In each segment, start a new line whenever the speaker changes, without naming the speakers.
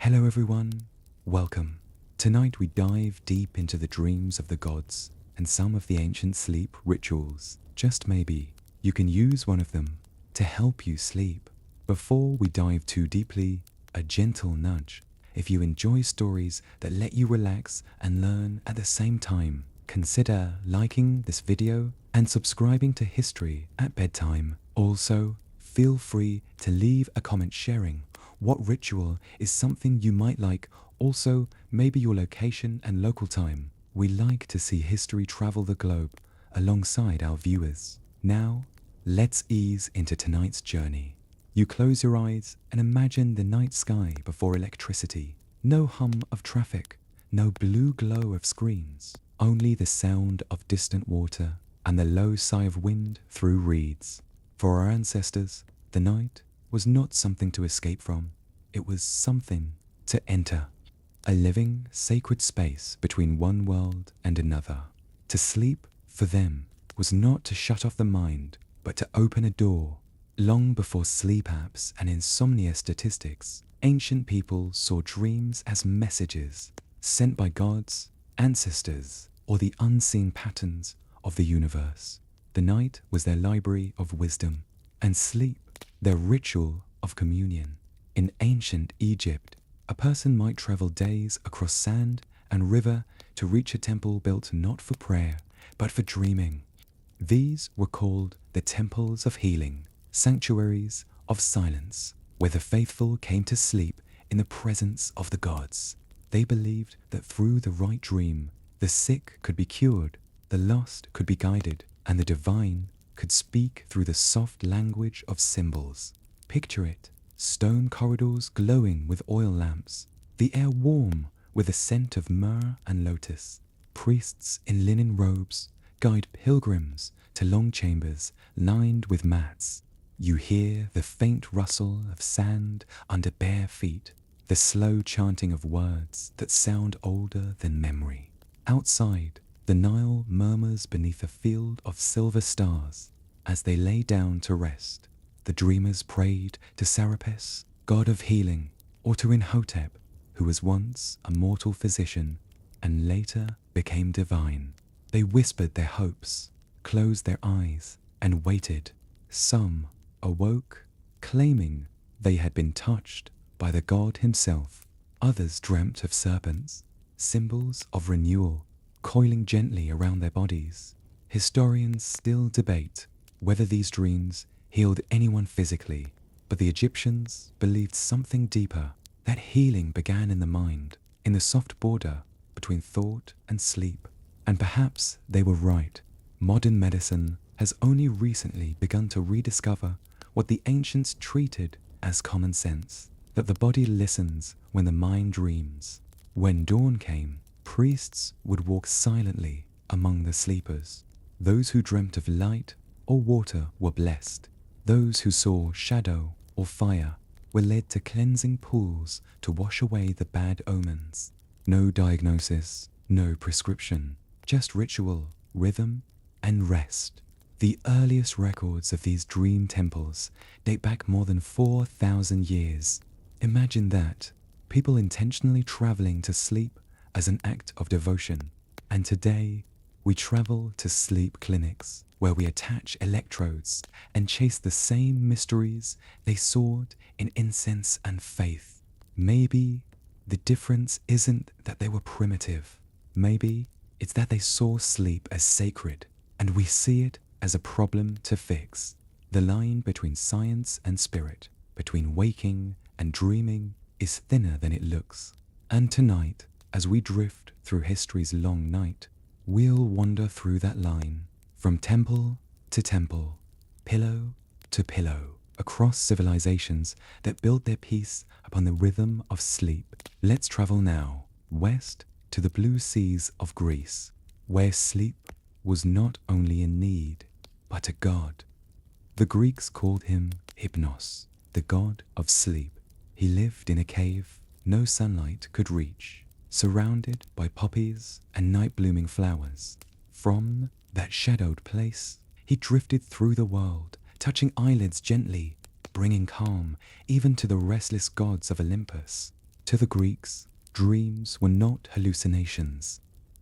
Hello everyone, welcome. Tonight we dive deep into the dreams of the gods and some of the ancient sleep rituals. Just maybe you can use one of them to help you sleep. Before we dive too deeply, a gentle nudge. If you enjoy stories that let you relax and learn at the same time, consider liking this video and subscribing to History at Bedtime. Also, feel free to leave a comment sharing what ritual is something you might like, also maybe your location and local time. We like to see history travel the globe alongside our viewers. Now, let's ease into tonight's journey. You close your eyes and imagine the night sky before electricity. No hum of traffic, no blue glow of screens, only the sound of distant water and the low sigh of wind through reeds. For our ancestors, the night was not something to escape from, it was something to enter. A living, sacred space between one world and another. To sleep, for them, was not to shut off the mind, but to open a door. Long before sleep apps and insomnia statistics, ancient people saw dreams as messages sent by gods, ancestors, or the unseen patterns of the universe. The night was their library of wisdom, and sleep their ritual of communion. In ancient Egypt, a person might travel days across sand and river to reach a temple built not for prayer, but for dreaming. These were called the temples of healing, sanctuaries of silence, where the faithful came to sleep in the presence of the gods. They believed that through the right dream, the sick could be cured, the lost could be guided, and the divine could speak through the soft language of symbols. Picture it, stone corridors glowing with oil lamps, the air warm with the scent of myrrh and lotus. Priests in linen robes guide pilgrims to long chambers lined with mats. You hear the faint rustle of sand under bare feet, the slow chanting of words that sound older than memory. Outside, the Nile murmurs beneath a field of silver stars. As they lay down to rest, the dreamers prayed to Serapis, god of healing, or to Imhotep, who was once a mortal physician and later became divine. They whispered their hopes, closed their eyes, and waited. Some awoke, claiming they had been touched by the god himself. Others dreamt of serpents, symbols of renewal, coiling gently around their bodies. Historians still debate whether these dreams healed anyone physically, but the Egyptians believed something deeper, that healing began in the mind, in the soft border between thought and sleep. And perhaps they were right. Modern medicine has only recently begun to rediscover what the ancients treated as common sense, that the body listens when the mind dreams. When dawn came, priests would walk silently among the sleepers. Those who dreamt of light or water were blessed. Those who saw shadow or fire were led to cleansing pools to wash away the bad omens. No diagnosis, no prescription, just ritual, rhythm, and rest. The earliest records of these dream temples date back more than 4,000 years. Imagine that, people intentionally traveling to sleep as an act of devotion. And today, we travel to sleep clinics where we attach electrodes and chase the same mysteries they sought in incense and faith. Maybe the difference isn't that they were primitive. Maybe it's that they saw sleep as sacred, and we see it as a problem to fix. The line between science and spirit, between waking and dreaming, is thinner than it looks. And tonight, as we drift through history's long night, we'll wander through that line, from temple to temple, pillow to pillow, across civilizations that built their peace upon the rhythm of sleep. Let's travel now, west to the blue seas of Greece, where sleep was not only a need, but a god. The Greeks called him Hypnos, the god of sleep. He lived in a cave no sunlight could reach, surrounded by poppies and night-blooming flowers. From that shadowed place, he drifted through the world, touching eyelids gently, bringing calm even to the restless gods of Olympus. To the Greeks, dreams were not hallucinations,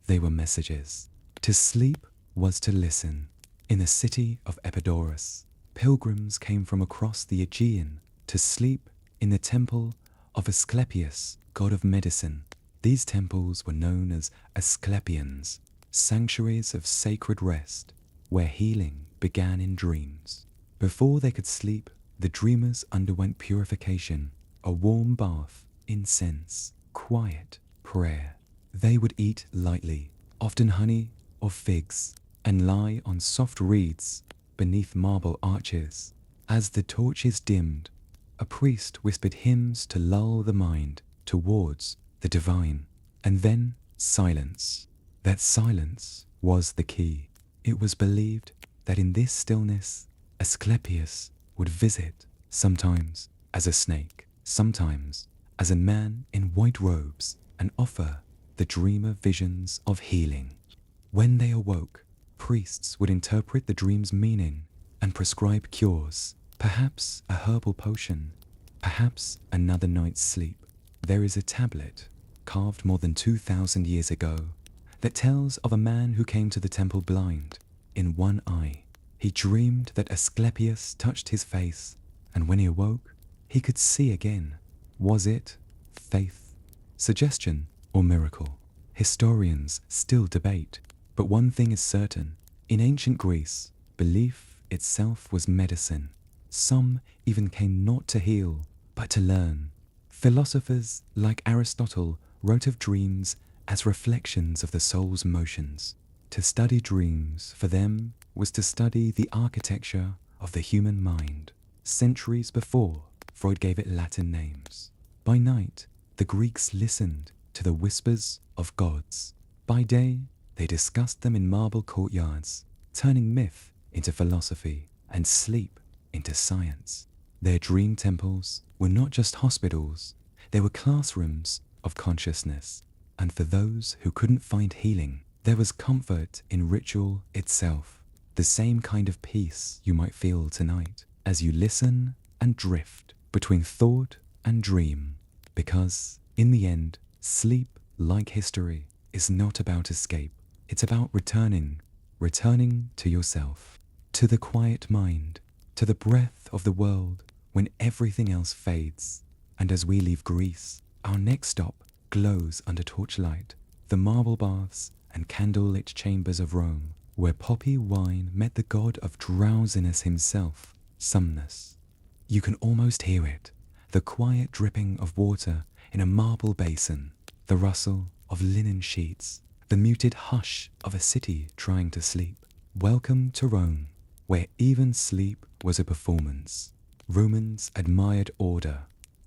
they were messages. To sleep was to listen. In the city of Epidaurus, pilgrims came from across the Aegean to sleep in the temple of Asclepius, god of medicine. These temples were known as Asclepians, sanctuaries of sacred rest, where healing began in dreams. Before they could sleep, the dreamers underwent purification, a warm bath, incense, quiet, prayer. They would eat lightly, often honey or figs, and lie on soft reeds beneath marble arches. As the torches dimmed, a priest whispered hymns to lull the mind towards the divine, and then silence. That silence was the key. It was believed that in this stillness, Asclepius would visit, sometimes as a snake, sometimes as a man in white robes, and offer the dreamer visions of healing. When they awoke, priests would interpret the dream's meaning and prescribe cures, perhaps a herbal potion, perhaps another night's sleep. There is a tablet, carved more than 2,000 years ago, that tells of a man who came to the temple blind, in one eye. He dreamed that Asclepius touched his face, and when he awoke, he could see again. Was it faith, suggestion, or miracle? Historians still debate, but one thing is certain. In ancient Greece, belief itself was medicine. Some even came not to heal, but to learn. Philosophers like Aristotle wrote of dreams as reflections of the soul's motions. To study dreams, for them, was to study the architecture of the human mind. Centuries before, Freud gave it Latin names. By night, the Greeks listened to the whispers of gods. By day, they discussed them in marble courtyards, turning myth into philosophy and sleep into science. Their dream temples were not just hospitals, they were classrooms of consciousness. And for those who couldn't find healing, there was comfort in ritual itself, the same kind of peace you might feel tonight as you listen and drift between thought and dream. Because, in the end, sleep, like history, is not about escape. It's about returning to yourself, to the quiet mind, to the breath of the world when everything else fades. And as we leave Greece, our next stop glows under torchlight, the marble baths and candle-lit chambers of Rome, where poppy wine met the god of drowsiness himself, Somnus. You can almost hear it, the quiet dripping of water in a marble basin, the rustle of linen sheets, the muted hush of a city trying to sleep. Welcome to Rome, where even sleep was a performance. Romans admired order.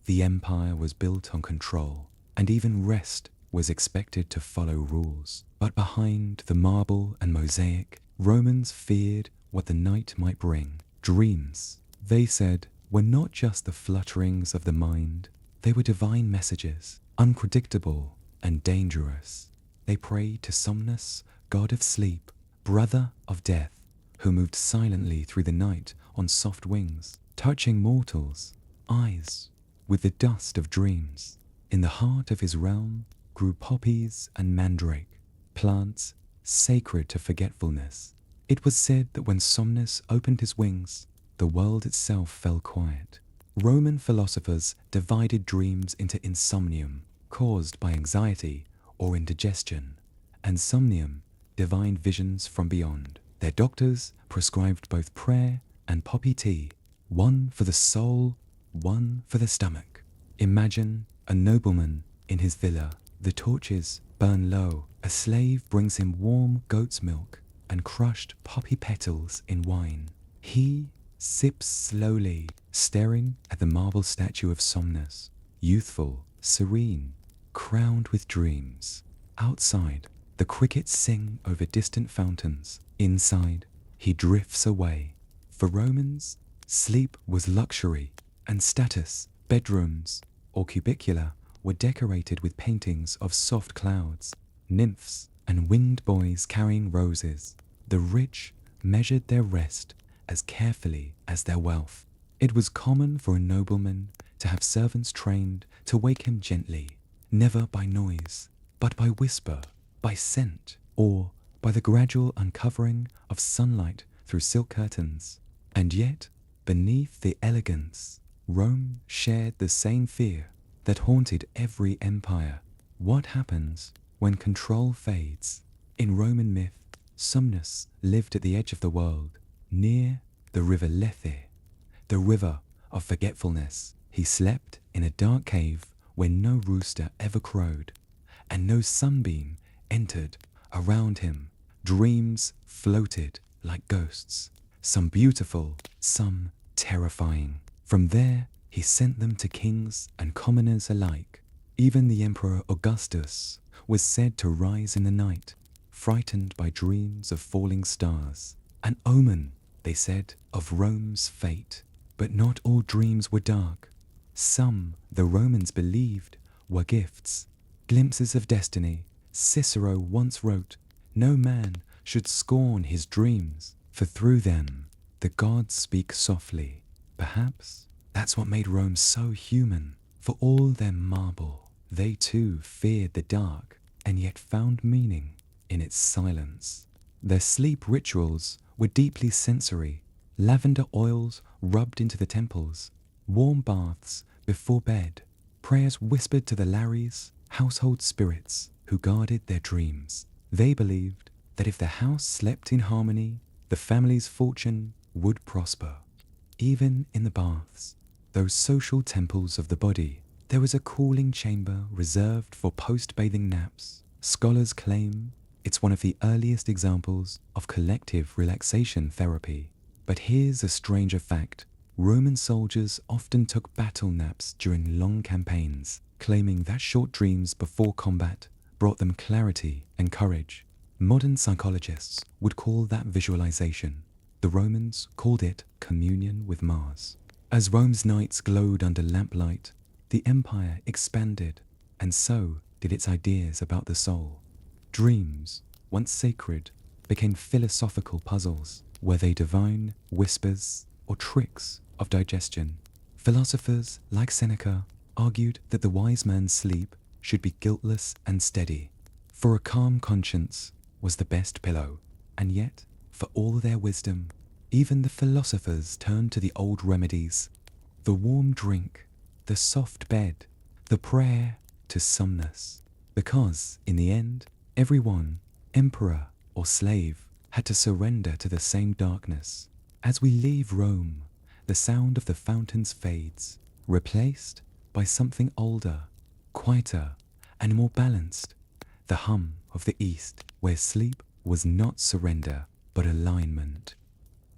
The empire was built on control, and even rest was expected to follow rules. But behind the marble and mosaic, Romans feared what the night might bring. Dreams, they said, were not just the flutterings of the mind. They were divine messages, unpredictable and dangerous. They prayed to Somnus, god of sleep, brother of death, who moved silently through the night on soft wings, touching mortals' eyes with the dust of dreams. In the heart of his realm grew poppies and mandrake, plants sacred to forgetfulness. It was said that when Somnus opened his wings, the world itself fell quiet. Roman philosophers divided dreams into insomnium, caused by anxiety or indigestion, and somnium, divine visions from beyond. Their doctors prescribed both prayer and poppy tea, one for the soul, one for the stomach. Imagine a nobleman in his villa. The torches burn low. A slave brings him warm goat's milk and crushed poppy petals in wine. He sips slowly, staring at the marble statue of Somnus, youthful, serene, crowned with dreams. Outside, the crickets sing over distant fountains. Inside, he drifts away. For Romans, sleep was luxury and status. Bedrooms or cubicula were decorated with paintings of soft clouds, nymphs, and winged boys carrying roses. The rich measured their rest as carefully as their wealth. It was common for a nobleman to have servants trained to wake him gently, never by noise, but by whisper, by scent, or by the gradual uncovering of sunlight through silk curtains. And yet, beneath the elegance, Rome shared the same fear that haunted every empire. What happens when control fades? In Roman myth, Somnus lived at the edge of the world, near the river Lethe, the river of forgetfulness. He slept in a dark cave where no rooster ever crowed, and no sunbeam entered around him. Dreams floated like ghosts, some beautiful, some terrifying. From there, he sent them to kings and commoners alike. Even the Emperor Augustus was said to rise in the night, frightened by dreams of falling stars. An omen, they said, of Rome's fate. But not all dreams were dark. Some, the Romans believed, were gifts, glimpses of destiny. Cicero once wrote, "No man should scorn his dreams, for through them the gods speak softly." Perhaps that's what made Rome so human. For all their marble, they too feared the dark, and yet found meaning in its silence. Their sleep rituals were deeply sensory. Lavender oils rubbed into the temples, warm baths before bed, prayers whispered to the Lares, household spirits who guarded their dreams. They believed that if the house slept in harmony, the family's fortune would prosper. Even in the baths, those social temples of the body, there was a cooling chamber reserved for post-bathing naps. Scholars claim it's one of the earliest examples of collective relaxation therapy. But here's a stranger fact. Roman soldiers often took battle naps during long campaigns, claiming that short dreams before combat brought them clarity and courage. Modern psychologists would call that visualization. The Romans called it communion with Mars. As Rome's nights glowed under lamplight, the empire expanded, and so did its ideas about the soul. Dreams, once sacred, became philosophical puzzles. Were they divine whispers or tricks of digestion? Philosophers like Seneca argued that the wise man's sleep should be guiltless and steady, for a calm conscience was the best pillow. And yet, for all their wisdom, even the philosophers turned to the old remedies: the warm drink, the soft bed, the prayer to Somnus. Because, in the end, everyone, emperor or slave, had to surrender to the same darkness. As we leave Rome, the sound of the fountains fades, replaced by something older, quieter, and more balanced, the hum of the East, where sleep was not surrender, but alignment.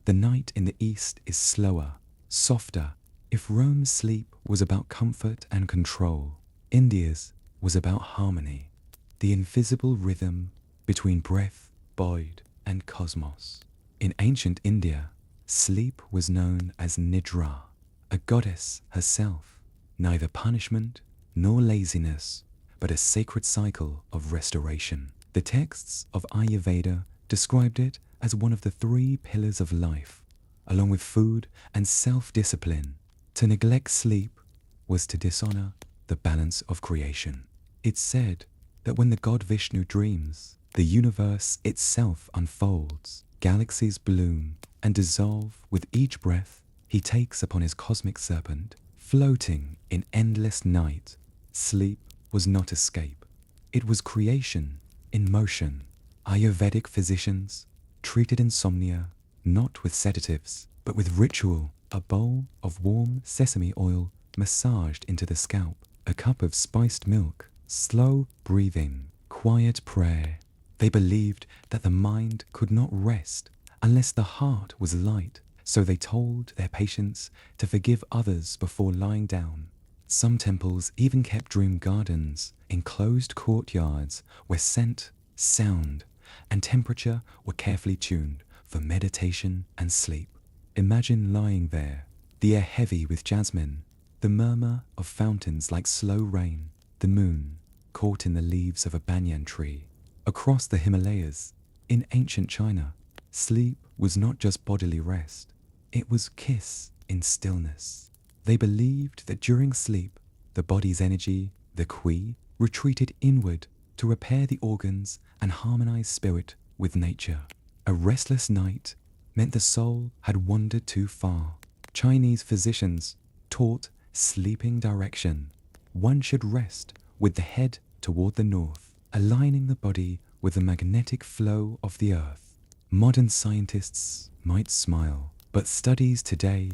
The night in the East is slower, softer. If Rome's sleep was about comfort and control, India's was about harmony, the invisible rhythm between breath, void, and cosmos. In ancient India, sleep was known as Nidra, a goddess herself, neither punishment nor laziness, but a sacred cycle of restoration. The texts of Ayurveda described it as one of the 3 pillars of life, along with food and self-discipline. To neglect sleep was to dishonor the balance of creation. It's said that when the god Vishnu dreams, the universe itself unfolds, galaxies bloom and dissolve with each breath he takes upon his cosmic serpent, floating in endless night. Sleep was not escape. It was creation in motion. Ayurvedic physicians treated insomnia not with sedatives, but with ritual: a bowl of warm sesame oil massaged into the scalp, a cup of spiced milk, slow breathing, quiet prayer. They believed that the mind could not rest unless the heart was light, so they told their patients to forgive others before lying down. Some temples even kept dream gardens, enclosed courtyards where scent, sound, and temperature were carefully tuned for meditation and sleep. Imagine lying there, the air heavy with jasmine, the murmur of fountains like slow rain, the moon caught in the leaves of a banyan tree. Across the Himalayas, in ancient China, sleep was not just bodily rest, it was kiss in stillness. They believed that during sleep, the body's energy, the qi, retreated inward to repair the organs and harmonize spirit with nature. A restless night meant the soul had wandered too far. Chinese physicians taught sleeping direction. One should rest with the head toward the north, aligning the body with the magnetic flow of the earth. Modern scientists might smile, but studies today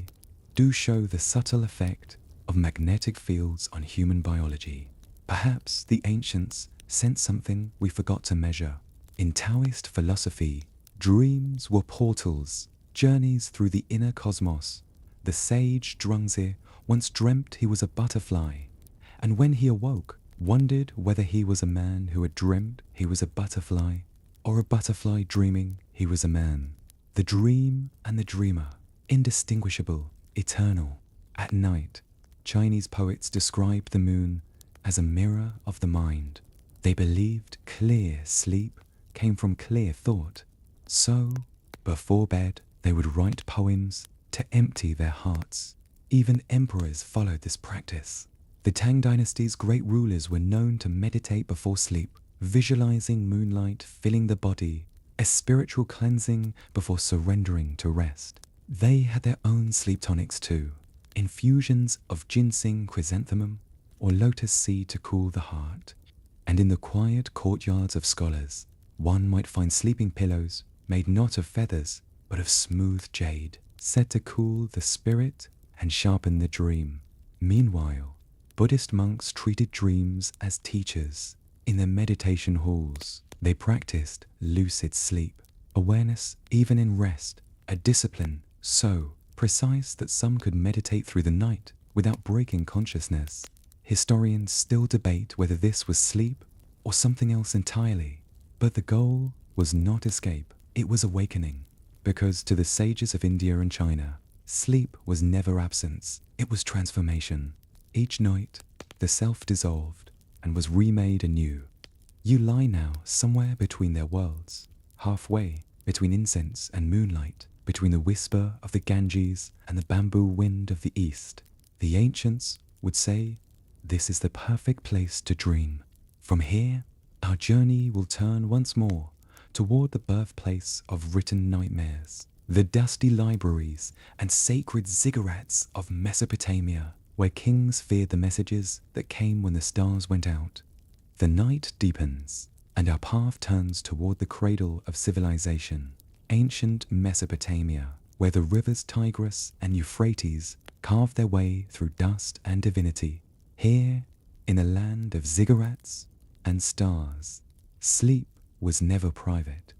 do show the subtle effect of magnetic fields on human biology. Perhaps the ancients sensed something we forgot to measure. In Taoist philosophy, dreams were portals, journeys through the inner cosmos. The sage Zhuangzi once dreamt he was a butterfly, and when he awoke, wondered whether he was a man who had dreamt he was a butterfly, or a butterfly dreaming he was a man. The dream and the dreamer, indistinguishable, eternal. At night, Chinese poets described the moon as a mirror of the mind. They believed clear sleep came from clear thought. So, before bed, they would write poems to empty their hearts. Even emperors followed this practice. The Tang dynasty's great rulers were known to meditate before sleep, visualizing moonlight filling the body, a spiritual cleansing before surrendering to rest. They had their own sleep tonics too, infusions of ginseng chrysanthemum or lotus seed to cool the heart. And in the quiet courtyards of scholars, one might find sleeping pillows made not of feathers, but of smooth jade, said to cool the spirit and sharpen the dream. Meanwhile, Buddhist monks treated dreams as teachers. In their meditation halls, they practiced lucid sleep, awareness even in rest, a discipline so precise that some could meditate through the night without breaking consciousness. Historians still debate whether this was sleep or something else entirely, but the goal was not escape, it was awakening, because to the sages of India and China, sleep was never absence, it was transformation. Each night, the self dissolved and was remade anew. You lie now somewhere between their worlds, halfway between incense and moonlight, between the whisper of the Ganges and the bamboo wind of the east. The ancients would say, this is the perfect place to dream. From here, our journey will turn once more toward the birthplace of written nightmares, the dusty libraries and sacred ziggurats of Mesopotamia, where kings feared the messages that came when the stars went out. The night deepens, and our path turns toward the cradle of civilization, ancient Mesopotamia, where the rivers Tigris and Euphrates carved their way through dust and divinity. Here, in a land of ziggurats and stars, sleep was never private.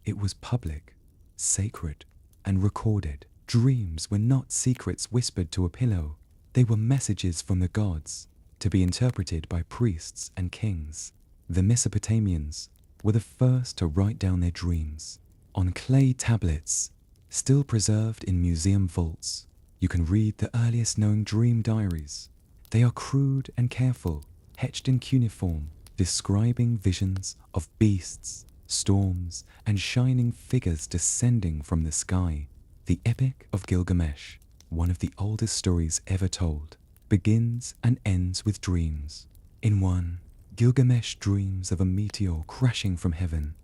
It was public, sacred, and recorded. Dreams were not secrets whispered to a pillow. They were messages from the gods, to be interpreted by priests and kings. The Mesopotamians were the first to write down their dreams. On clay tablets, still preserved in museum vaults, you can read the earliest known dream diaries. They are crude and careful, etched in cuneiform, describing visions of beasts, storms, and shining figures descending from the sky. The Epic of Gilgamesh, one of the oldest stories ever told, begins and ends with dreams. In one, Gilgamesh dreams of a meteor crashing from heaven.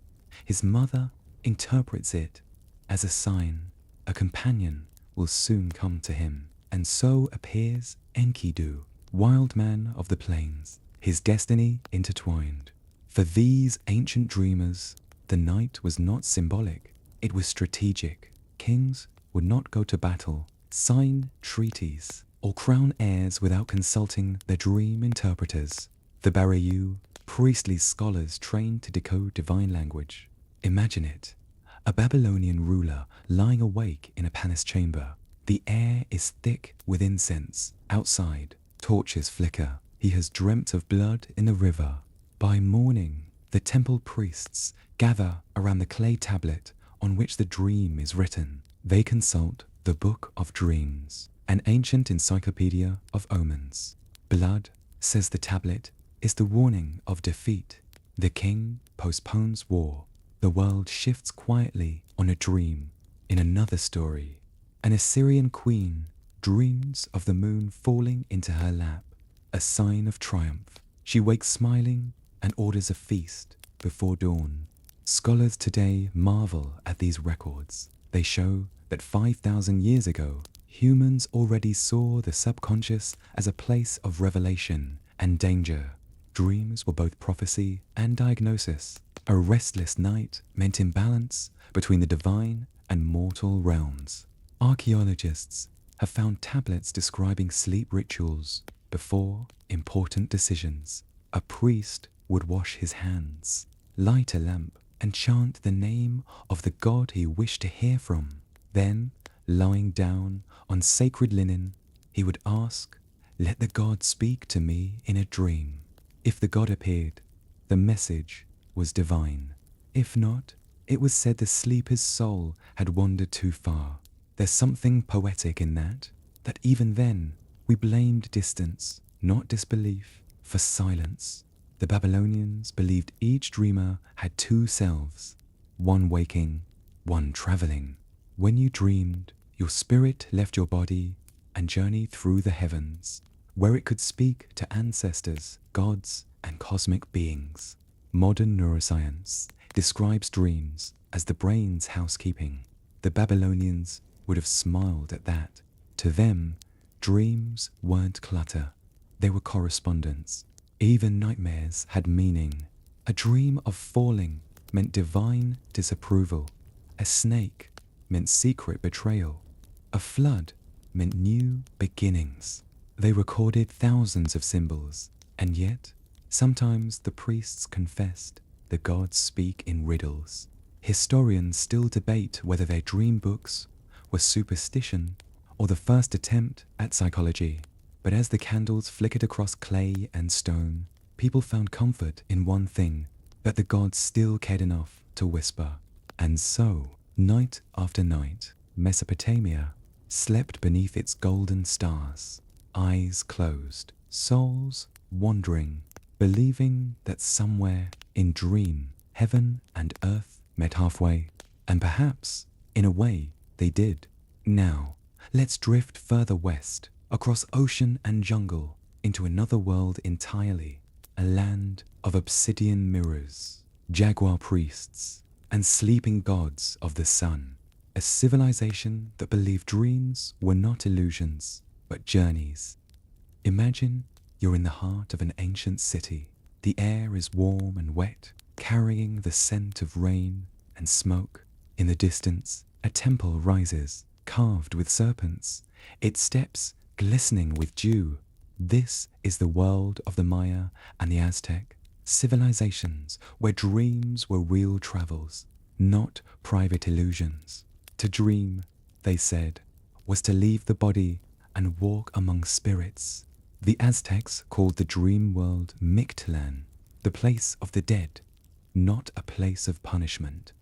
His mother interprets it as a sign a companion will soon come to him, and so appears Enkidu, wild man of the plains, his destiny intertwined. For these ancient dreamers, the night was not symbolic, it was strategic. Kings would not go to battle, sign treaties, or crown heirs without consulting their dream interpreters. The Barayu, priestly scholars trained to decode divine language. Imagine it, a Babylonian ruler lying awake in a palace chamber. The air is thick with incense. Outside, torches flicker. He has dreamt of blood in the river. By morning, the temple priests gather around the clay tablet on which the dream is written. They consult the Book of Dreams, an ancient encyclopedia of omens. Blood, says the tablet, is the warning of defeat. The king postpones war. The world shifts quietly on a dream. In another story, an Assyrian queen dreams of the moon falling into her lap, a sign of triumph. She wakes smiling and orders a feast before dawn. Scholars today marvel at these records. They show that 5,000 years ago, humans already saw the subconscious as a place of revelation and danger. Dreams were both prophecy and diagnosis. A restless night meant imbalance between the divine and mortal realms. Archaeologists have found tablets describing sleep rituals before important decisions. A priest would wash his hands, light a lamp, and chant the name of the god he wished to hear from. Then, lying down on sacred linen, he would ask, "Let the god speak to me in a dream." If the god appeared, the message was divine. If not, it was said the sleeper's soul had wandered too far. There's something poetic in that even then we blamed distance, not disbelief, for silence. The Babylonians believed each dreamer had two selves, one waking, one traveling. When you dreamed, your spirit left your body and journeyed through the heavens, where it could speak to ancestors, gods, and cosmic beings. Modern neuroscience describes dreams as the brain's housekeeping. The Babylonians would have smiled at that. To them, dreams weren't clutter. They were correspondence. Even nightmares had meaning. A dream of falling meant divine disapproval. A snake meant secret betrayal. A flood meant new beginnings. They recorded thousands of symbols, and yet, sometimes the priests confessed the gods speak in riddles. Historians still debate whether their dream books were superstition or the first attempt at psychology. But as the candles flickered across clay and stone, people found comfort in one thing, that the gods still cared enough to whisper. And so, night after night, Mesopotamia slept beneath its golden stars, eyes closed, souls wandering, believing that somewhere in dream, heaven and earth met halfway. And perhaps, in a way, they did. Now, let's drift further west, across ocean and jungle, into another world entirely, a land of obsidian mirrors, jaguar priests, and sleeping gods of the sun, a civilization that believed dreams were not illusions, but journeys. Imagine you're in the heart of an ancient city. The air is warm and wet, carrying the scent of rain and smoke. In the distance, a temple rises, carved with serpents, its steps glistening with dew. This is the world of the Maya and the Aztec, civilizations where dreams were real travels, not private illusions. To dream, they said, was to leave the body and walk among spirits. The Aztecs called the dream world Mictlan, the place of the dead, not a place of punishment,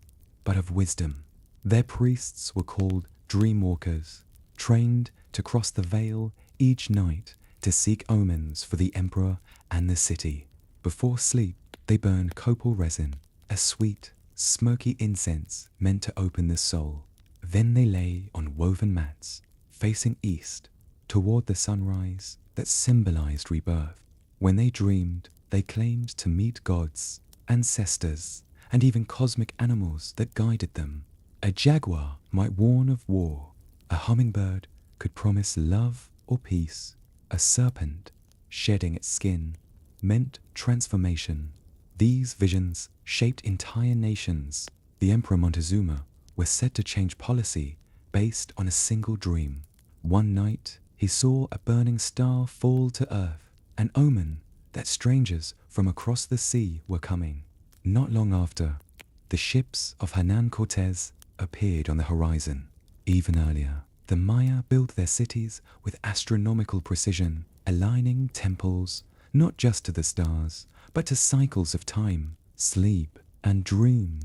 but of wisdom. Their priests were called dreamwalkers, trained to cross the veil each night to seek omens for the emperor and the city. Before sleep, they burned copal resin, a sweet, smoky incense meant to open the soul. Then they lay on woven mats, facing east, toward the sunrise that symbolized rebirth. When they dreamed, they claimed to meet gods, ancestors, and even cosmic animals that guided them. A jaguar might warn of war. A hummingbird could promise love or peace. A serpent, shedding its skin, meant transformation. These visions shaped entire nations. The Emperor Montezuma was said to change policy based on a single dream. One night, he saw a burning star fall to earth, an omen that strangers from across the sea were coming. Not long after, the ships of Hernan Cortés appeared on the horizon. Even earlier, the Maya built their cities with astronomical precision, aligning temples not just to the stars, but to cycles of time, sleep, and dream.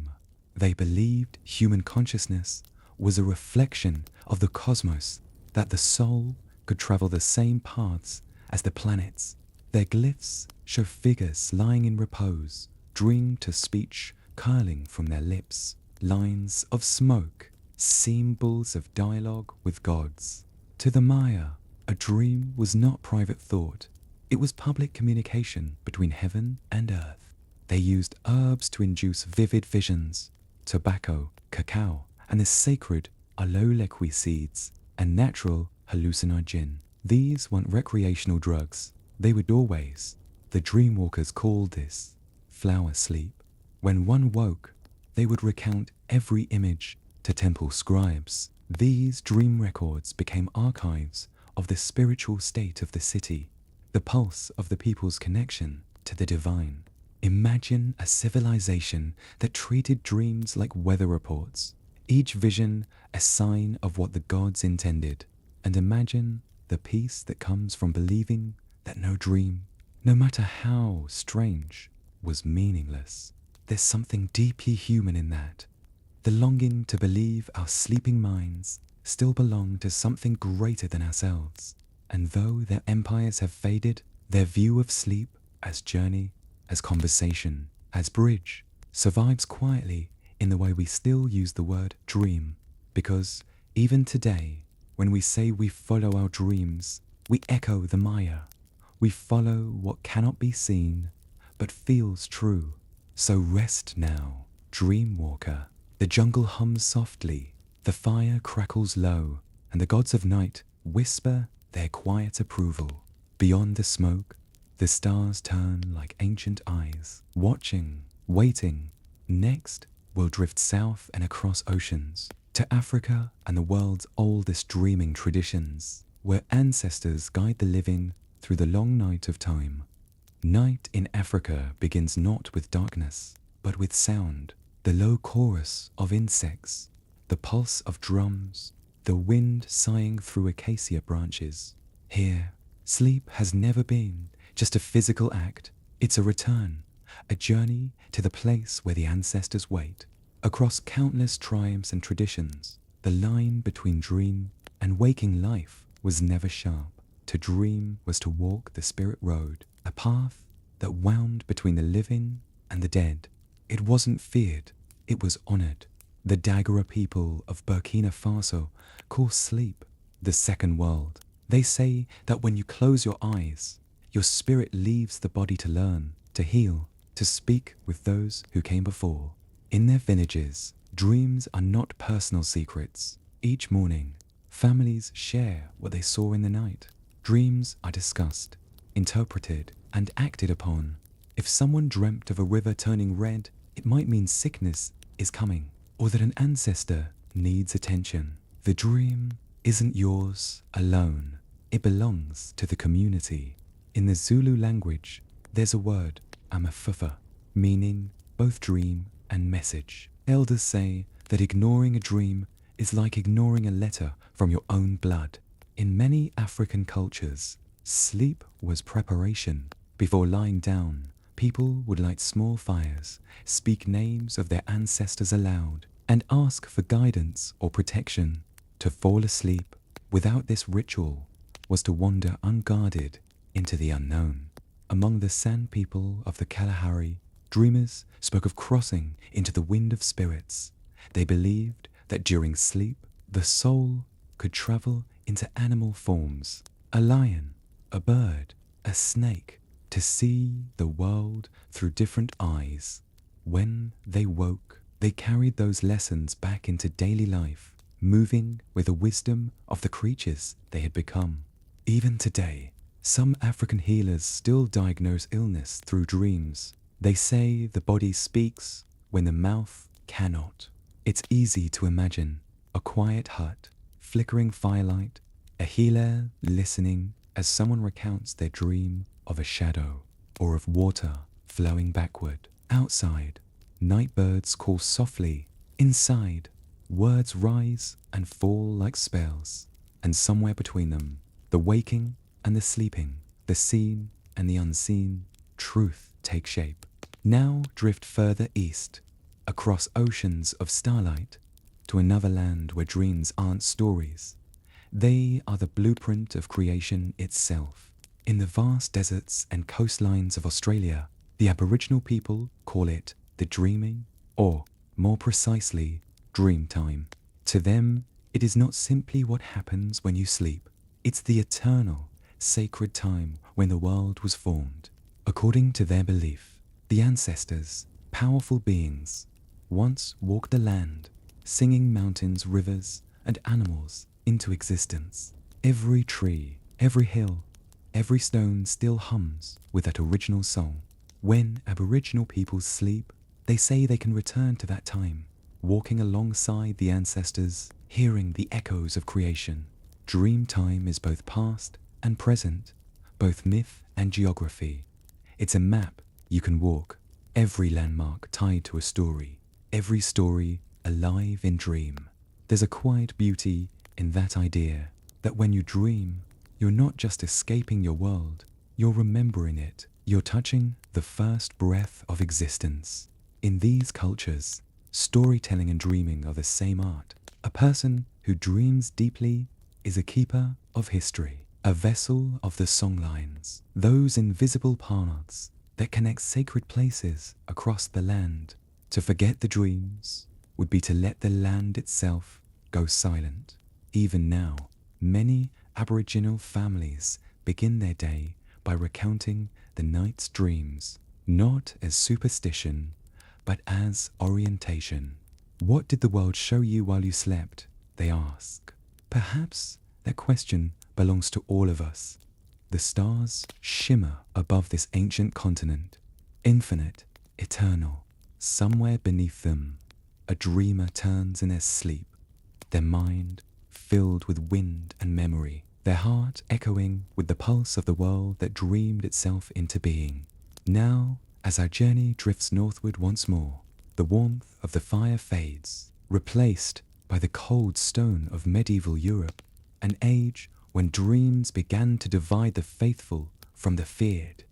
They believed human consciousness was a reflection of the cosmos, that the soul could travel the same paths as the planets. Their glyphs show figures lying in repose, dream to speech curling from their lips, lines of smoke, symbols of dialogue with gods. To the Maya, a dream was not private thought. It was public communication between heaven and earth. They used herbs to induce vivid visions, tobacco, cacao, and the sacred alolequi seeds, and natural hallucinogen. These weren't recreational drugs. They were doorways. The dreamwalkers called this flower sleep. When one woke, they would recount every image to temple scribes. These dream records became archives of the spiritual state of the city, the pulse of the people's connection to the divine. Imagine a civilization that treated dreams like weather reports, each vision a sign of what the gods intended. And imagine the peace that comes from believing that no dream, no matter how strange, was meaningless. There's something deeply human in that. The longing to believe our sleeping minds still belong to something greater than ourselves. And though their empires have faded, their view of sleep as journey, as conversation, as bridge, survives quietly in the way we still use the word dream. Because even today, when we say we follow our dreams, we echo the Maya. We follow what cannot be seen, but feels true. So rest now, dream walker. The jungle hums softly, the fire crackles low, and the gods of night whisper their quiet approval. Beyond the smoke, the stars turn like ancient eyes, watching, waiting. Next, we'll drift south and across oceans, to Africa and the world's oldest dreaming traditions, where ancestors guide the living through the long night of time. Night in Africa begins not with darkness, but with sound, the low chorus of insects, the pulse of drums, the wind sighing through acacia branches. Here, sleep has never been just a physical act. It's a return, a journey to the place where the ancestors wait. Across countless tribes and traditions, the line between dream and waking life was never sharp. To dream was to walk the spirit road, a path that wound between the living and the dead. It wasn't feared, it was honored. The Dagara people of Burkina Faso call sleep the second world. They say that when you close your eyes, your spirit leaves the body to learn, to heal, to speak with those who came before. In their villages, dreams are not personal secrets. Each morning, families share what they saw in the night. Dreams are discussed, interpreted, and acted upon. If someone dreamt of a river turning red, it might mean sickness is coming, or that an ancestor needs attention. The dream isn't yours alone. It belongs to the community. In the Zulu language, there's a word, amafufa, meaning both dream and message. Elders say that ignoring a dream is like ignoring a letter from your own blood. In many African cultures, sleep was preparation. Before lying down, people would light small fires, speak names of their ancestors aloud, and ask for guidance or protection. To fall asleep without this ritual was to wander unguarded into the unknown. Among the San people of the Kalahari, dreamers spoke of crossing into the wind of spirits. They believed that during sleep, the soul could travel into animal forms, a lion, a bird, a snake, to see the world through different eyes. When they woke, they carried those lessons back into daily life, moving with the wisdom of the creatures they had become. Even today, some African healers still diagnose illness through dreams. They say the body speaks when the mouth cannot. It's easy to imagine a quiet hut, flickering firelight, a healer listening as someone recounts their dream of a shadow or of water flowing backward. Outside, night birds call softly. Inside, words rise and fall like spells. And somewhere between them, the waking and the sleeping, the seen and the unseen, truth take shape. Now drift further east, across oceans of starlight, to another land where dreams aren't stories. They are the blueprint of creation itself. In the vast deserts and coastlines of Australia, the Aboriginal people call it the dreaming, or more precisely, dream time. To them, It is not simply what happens when you sleep. It's the eternal, sacred time when the world was formed. According to their belief, the ancestors, powerful beings, once walked the land, singing mountains, rivers, and animals into existence. Every tree, every hill, every stone still hums with that original song. When Aboriginal peoples sleep, they say they can return to that time, walking alongside the ancestors, hearing the echoes of creation. Dream time is both past and present, both myth and geography. It's a map you can walk, every landmark tied to a story, every story alive in dream. There's a quiet beauty in that idea that when you dream, you're not just escaping your world, you're remembering it. You're touching the first breath of existence. In these cultures, storytelling and dreaming are the same art. A person who dreams deeply is a keeper of history, a vessel of the songlines, those invisible paths that connect sacred places across the land. To forget the dreams would be to let the land itself go silent. Even now, many Aboriginal families begin their day by recounting the night's dreams, not as superstition, but as orientation. What did the world show you while you slept? They ask. Perhaps that question belongs to all of us. The stars shimmer above this ancient continent, infinite, eternal. Somewhere beneath them, a dreamer turns in their sleep, their mind filled with wind and memory, their heart echoing with the pulse of the world that dreamed itself into being. Now, as our journey drifts northward once more, the warmth of the fire fades, replaced by the cold stone of medieval Europe, an age when dreams began to divide the faithful from the feared.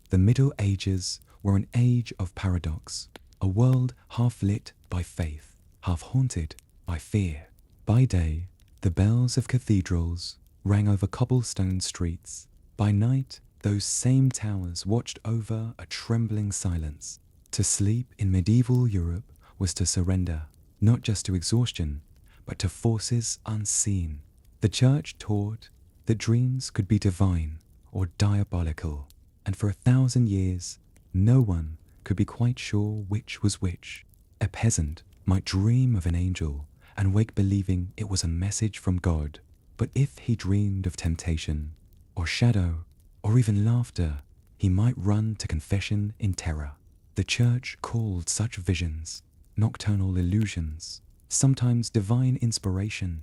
The Middle Ages were an age of paradox, a world half lit by faith, half haunted by fear. By day, the bells of cathedrals rang over cobblestone streets. By night, those same towers watched over a trembling silence. To sleep in medieval Europe was to surrender, not just to exhaustion, but to forces unseen. The church taught that dreams could be divine or diabolical, and for 1,000 years, no one could be quite sure which was which. A peasant might dream of an angel and wake believing it was a message from God. But if he dreamed of temptation, or shadow, or even laughter, he might run to confession in terror. The church called such visions nocturnal illusions, sometimes divine inspiration,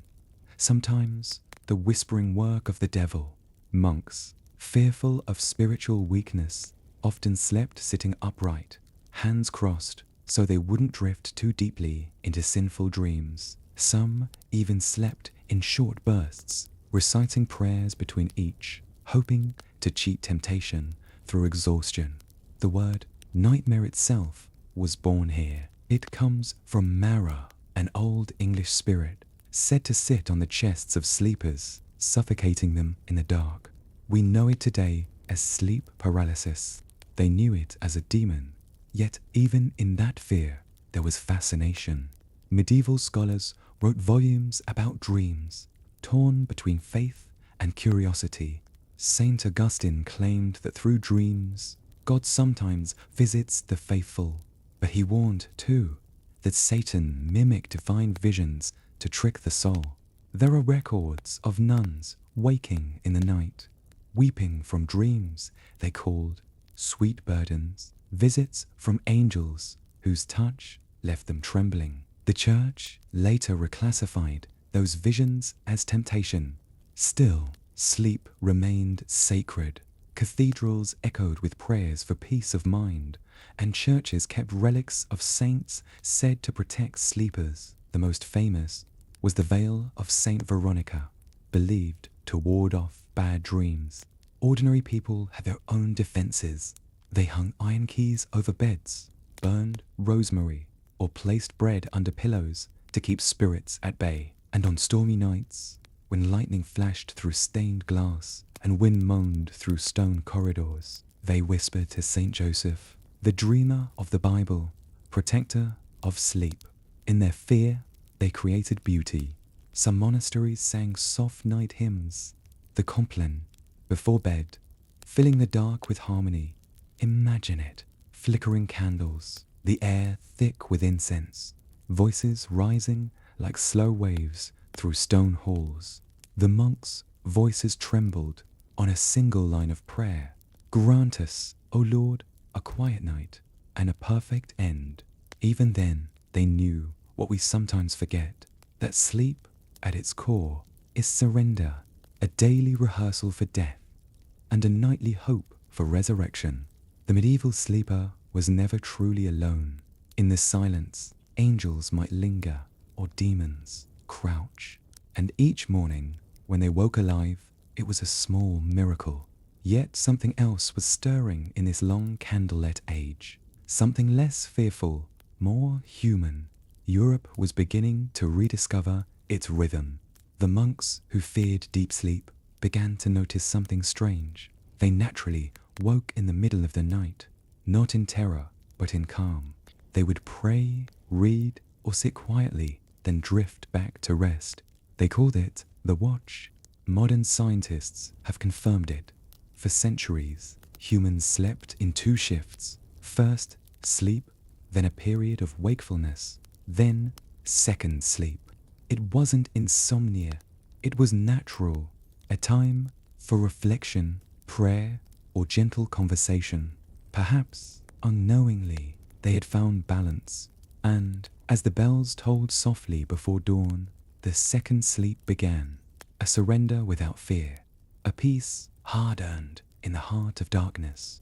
sometimes the whispering work of the devil. Monks, fearful of spiritual weakness, often slept sitting upright, hands crossed, so they wouldn't drift too deeply into sinful dreams. Some even slept in short bursts, reciting prayers between each, hoping to cheat temptation through exhaustion. The word nightmare itself was born here. It comes from Mara, an old English spirit, said to sit on the chests of sleepers, suffocating them in the dark. We know it today as sleep paralysis. They knew it as a demon, yet even in that fear there was fascination. Medieval scholars wrote volumes about dreams, torn between faith and curiosity. Saint Augustine claimed that through dreams, God sometimes visits the faithful, but he warned, too, that Satan mimicked divine visions to trick the soul. There are records of nuns waking in the night, weeping from dreams they called sweet burdens, visits from angels whose touch left them trembling. The church later reclassified those visions as temptation. Still, sleep remained sacred. Cathedrals echoed with prayers for peace of mind, and churches kept relics of saints said to protect sleepers. The most famous was the veil of Saint Veronica, believed to ward off bad dreams. Ordinary people had their own defenses. They hung iron keys over beds, burned rosemary, or placed bread under pillows to keep spirits at bay. And on stormy nights, when lightning flashed through stained glass and wind moaned through stone corridors, they whispered to Saint Joseph, the dreamer of the Bible, protector of sleep. In their fear, they created beauty, Some monasteries sang soft night hymns, the compline, before bed, filling the dark with harmony. Imagine it, flickering candles, the air thick with incense, voices rising like slow waves through stone halls. The monks' voices trembled on a single line of prayer. Grant us, O Lord, a quiet night and a perfect end. Even then, they knew what we sometimes forget, that sleep, at its core, is surrender, a daily rehearsal for death, and a nightly hope for resurrection. The medieval sleeper was never truly alone. In the silence, angels might linger, or demons crouch, and each morning, when they woke alive, it was a small miracle. Yet something else was stirring in this long candlelit age, something less fearful, more human. Europe was beginning to rediscover its rhythm. The monks who feared deep sleep began to notice something strange. They naturally woke in the middle of the night, not in terror, but in calm. They would pray, read, or sit quietly, then drift back to rest. They called it the watch. Modern scientists have confirmed it. For centuries, humans slept in two shifts. First, sleep, then a period of wakefulness, then second sleep. It wasn't insomnia, it was natural, a time for reflection, prayer, or gentle conversation. Perhaps, unknowingly, they had found balance, and as the bells tolled softly before dawn, the second sleep began, a surrender without fear, a peace hard-earned in the heart of darkness.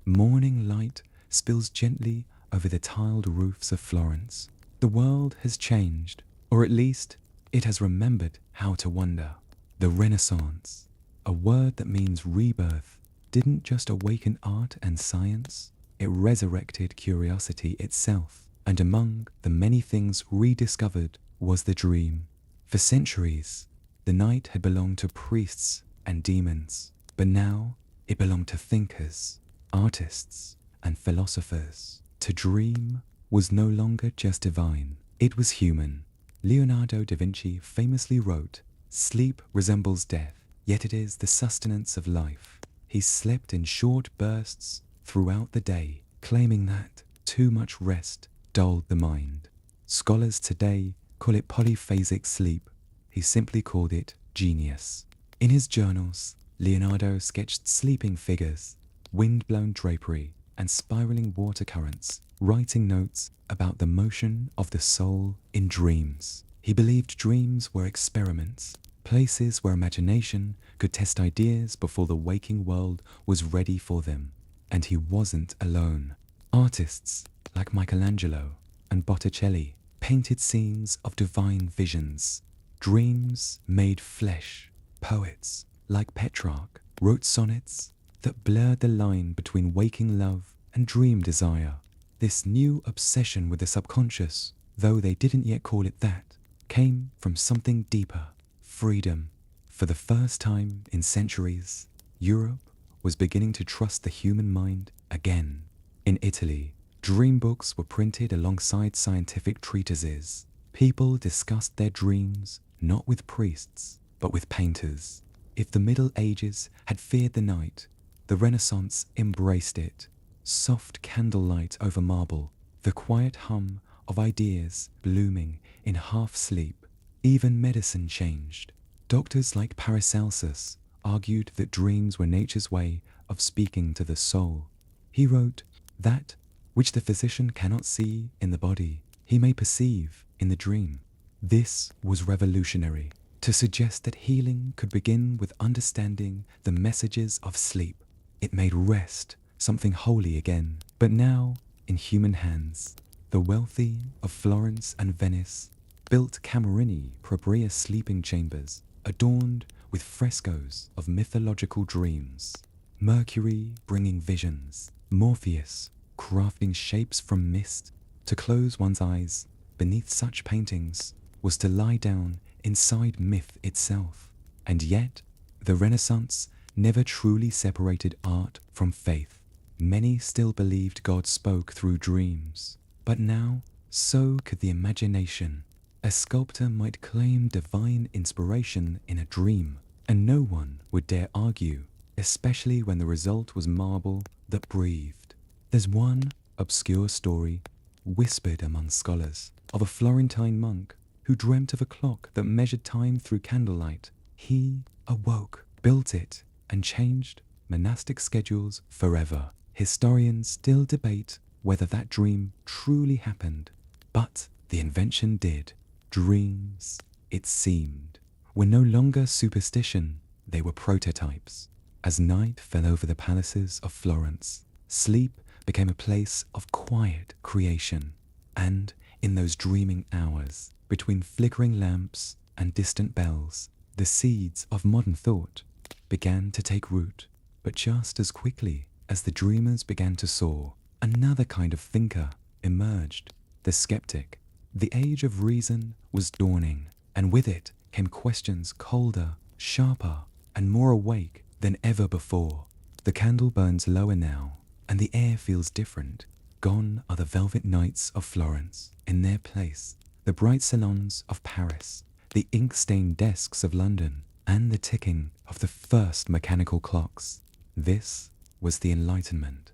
Morning light spills gently over the tiled roofs of Florence. The world has changed, or at least it has remembered how to wonder. The Renaissance, a word that means rebirth, didn't just awaken art and science, it resurrected curiosity itself. And among the many things rediscovered was the dream. For centuries, the night had belonged to priests and demons, but now it belonged to thinkers, artists, and philosophers. To dream was no longer just divine, it was human. Leonardo da Vinci famously wrote, "Sleep resembles death, yet it is the sustenance of life." He slept in short bursts throughout the day, claiming that too much rest dulled the mind. Scholars today call it polyphasic sleep. He simply called it genius. In his journals, Leonardo sketched sleeping figures, wind-blown drapery, and spiraling water currents, writing notes about the motion of the soul in dreams. He believed dreams were experiments, places where imagination could test ideas before the waking world was ready for them. And he wasn't alone. Artists like Michelangelo and Botticelli painted scenes of divine visions, dreams made flesh. Poets like Petrarch wrote sonnets that blurred the line between waking love and dream desire. This new obsession with the subconscious, though they didn't yet call it that, came from something deeper: freedom. For the first time in centuries, Europe was beginning to trust the human mind again. In Italy, dream books were printed alongside scientific treatises. People discussed their dreams not with priests, but with painters. If the Middle Ages had feared the night, the Renaissance embraced it. Soft candlelight over marble, the quiet hum of ideas blooming in half-sleep. Even medicine changed. Doctors like Paracelsus argued that dreams were nature's way of speaking to the soul. He wrote, "That which the physician cannot see in the body, he may perceive in the dream." This was revolutionary, to suggest that healing could begin with understanding the messages of sleep. It made rest something holy again. But now, in human hands, the wealthy of Florence and Venice built Camerini Propria sleeping chambers, adorned with frescoes of mythological dreams. Mercury bringing visions, Morpheus crafting shapes from mist. To close one's eyes beneath such paintings was to lie down inside myth itself. And yet, the Renaissance never truly separated art from faith. Many still believed God spoke through dreams. But now, so could the imagination. A sculptor might claim divine inspiration in a dream, and no one would dare argue, especially when the result was marble that breathed. There's one obscure story, whispered among scholars, of a Florentine monk who dreamt of a clock that measured time through candlelight. He awoke, built it, and changed monastic schedules forever. Historians still debate whether that dream truly happened, but the invention did. Dreams, it seemed, were no longer superstition, they were prototypes. As night fell over the palaces of Florence, sleep became a place of quiet creation, and in those dreaming hours, between flickering lamps and distant bells, the seeds of modern thought began to take root. But just as quickly as the dreamers began to soar, another kind of thinker emerged, the skeptic. The age of reason was dawning, and with it came questions colder, sharper, and more awake than ever before. The candle burns lower now, and the air feels different. Gone are the velvet nights of Florence. In their place, the bright salons of Paris, the ink-stained desks of London, and the ticking of the first mechanical clocks. This was the Enlightenment,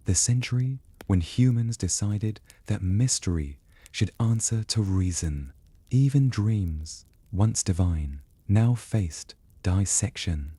the century when humans decided that mystery should answer to reason. Even dreams, once divine, now faced dissection.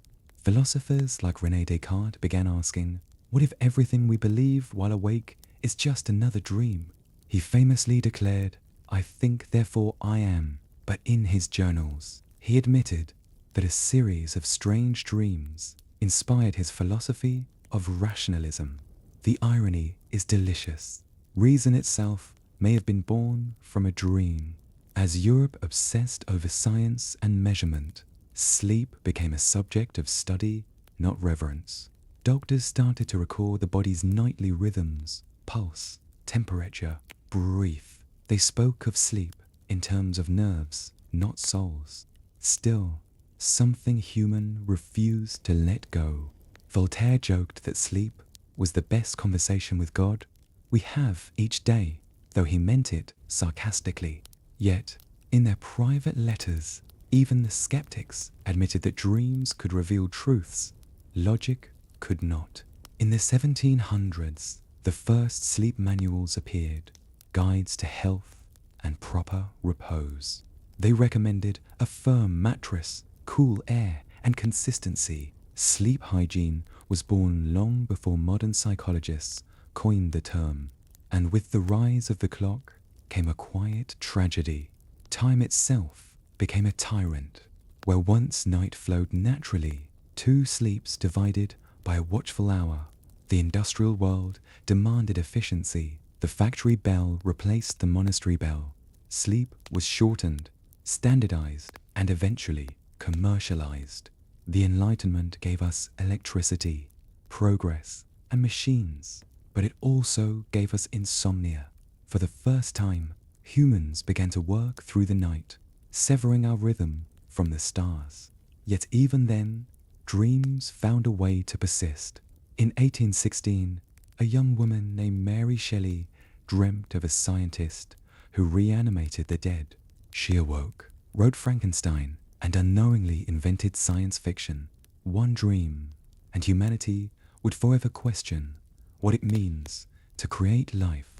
Philosophers like René Descartes began asking, what if everything we believe while awake is just another dream? He famously declared, I think, therefore I am. But in his journals, he admitted that a series of strange dreams inspired his philosophy of rationalism. The irony is delicious. Reason itself may have been born from a dream. As Europe obsessed over science and measurement, sleep became a subject of study, not reverence. Doctors started to record the body's nightly rhythms, pulse, temperature, breath. They spoke of sleep in terms of nerves, not souls. Still, something human refused to let go. Voltaire joked that sleep was the best conversation with God we have each day, though he meant it sarcastically. Yet, in their private letters, even the skeptics admitted that dreams could reveal truths logic could not. In the 1700s, the first sleep manuals appeared, guides to health and proper repose. They recommended a firm mattress, cool air, and consistency. Sleep hygiene was born long before modern psychologists coined the term. And with the rise of the clock came a quiet tragedy. Time itself became a tyrant. Where once night flowed naturally, two sleeps divided by a watchful hour. The industrial world demanded efficiency. The factory bell replaced the monastery bell. Sleep was shortened, standardized, and eventually commercialized. The Enlightenment gave us electricity, progress, and machines, but it also gave us insomnia. For the first time, humans began to work through the night, severing our rhythm from the stars. Yet even then, dreams found a way to persist. In 1816, a young woman named Mary Shelley dreamt of a scientist who reanimated the dead. She awoke, wrote Frankenstein, and unknowingly invented science fiction. One dream, and humanity would forever question what it means to create life.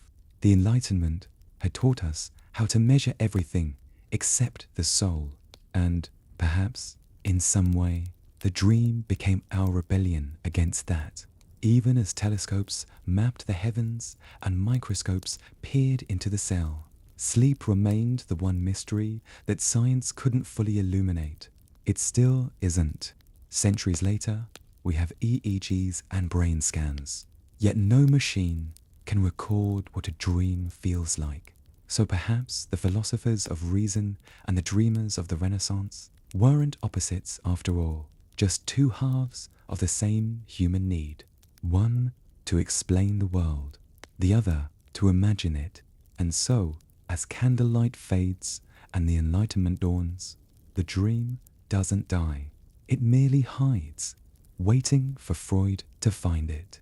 The Enlightenment had taught us how to measure everything except the soul, and perhaps, in some way, the dream became our rebellion against that. Even as telescopes mapped the heavens and microscopes peered into the cell, sleep remained the one mystery that science couldn't fully illuminate. It still isn't. Centuries later, we have EEGs and brain scans. Yet no machine can record what a dream feels like. So perhaps the philosophers of reason and the dreamers of the Renaissance weren't opposites after all, just two halves of the same human need. One to explain the world, the other to imagine it. And so, as candlelight fades and the Enlightenment dawns, the dream doesn't die. It merely hides, waiting for Freud to find it.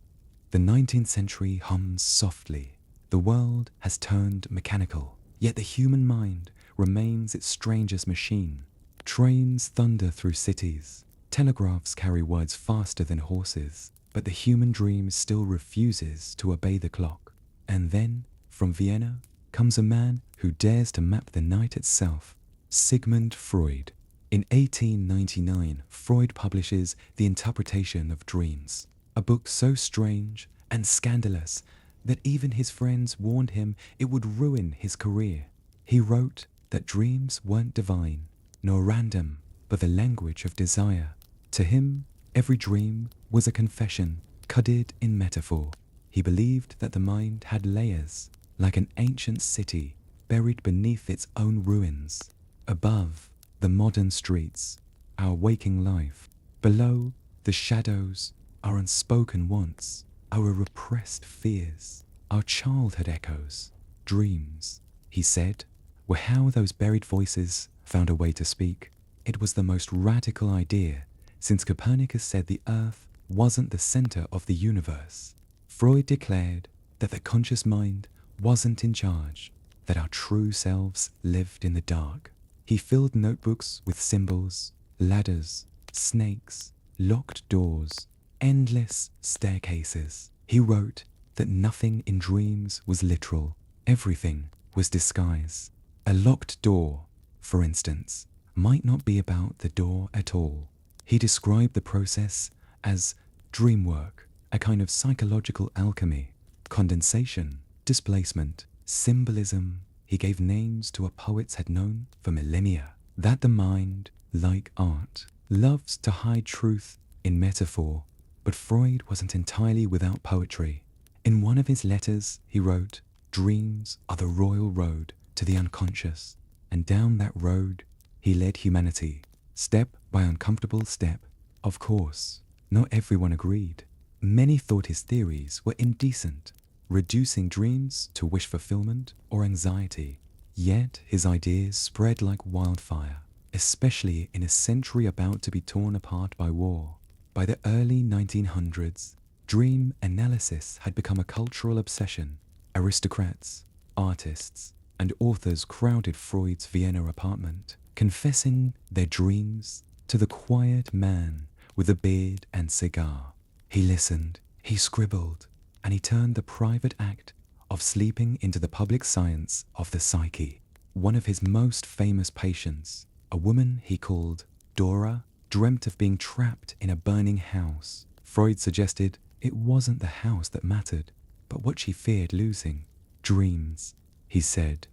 The 19th century hums softly. The world has turned mechanical, yet the human mind remains its strangest machine. Trains thunder through cities. Telegraphs carry words faster than horses. But the human dream still refuses to obey the clock. And then, from Vienna, comes a man who dares to map the night itself, Sigmund Freud. In 1899, Freud publishes The Interpretation of Dreams, a book so strange and scandalous that even his friends warned him it would ruin his career. He wrote that dreams weren't divine, nor random, but the language of desire. To him, every dream was a confession, coded in metaphor. He believed that the mind had layers, like an ancient city buried beneath its own ruins. Above, the modern streets, our waking life. Below, the shadows, our unspoken wants, our repressed fears, our childhood echoes. Dreams, he said, were how those buried voices found a way to speak. It was the most radical idea, since Copernicus said the Earth wasn't the center of the universe. Freud declared that the conscious mind wasn't in charge, that our true selves lived in the dark. He filled notebooks with symbols, ladders, snakes, locked doors, endless staircases. He wrote that nothing in dreams was literal, everything was disguise. A locked door, for instance, might not be about the door at all. He described the process as dream work, a kind of psychological alchemy, condensation, displacement, symbolism. He gave names to what poets had known for millennia, that the mind, like art, loves to hide truth in metaphor. But Freud wasn't entirely without poetry. In one of his letters, he wrote, "Dreams are the royal road to the unconscious," and down that road he led humanity, step by uncomfortable step. Of course, not everyone agreed. Many thought his theories were indecent, reducing dreams to wish fulfillment or anxiety. Yet his ideas spread like wildfire, especially in a century about to be torn apart by war. By the early 1900s, dream analysis had become a cultural obsession. Aristocrats, artists, and authors crowded Freud's Vienna apartment, confessing their dreams to the quiet man with a beard and cigar. He listened, he scribbled, and he turned the private act of sleeping into the public science of the psyche. One of his most famous patients, a woman he called Dora, dreamt of being trapped in a burning house. Freud suggested it wasn't the house that mattered, but what she feared losing. Dreams, he said,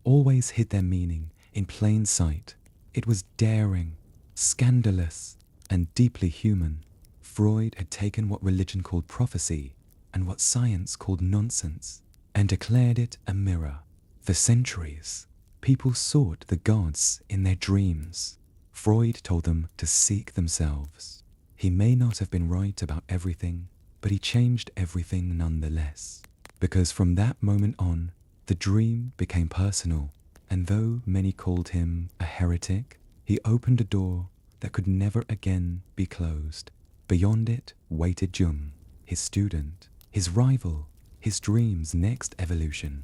always hid their meaning in plain sight. It was daring, scandalous, and deeply human. Freud had taken what religion called prophecy and what science called nonsense and declared it a mirror. For centuries, people sought the gods in their dreams. Freud told them to seek themselves. He may not have been right about everything, but he changed everything nonetheless. Because from that moment on, the dream became personal, and though many called him a heretic, he opened a door that could never again be closed. Beyond it waited Jung, his student, his rival, his dream's next evolution.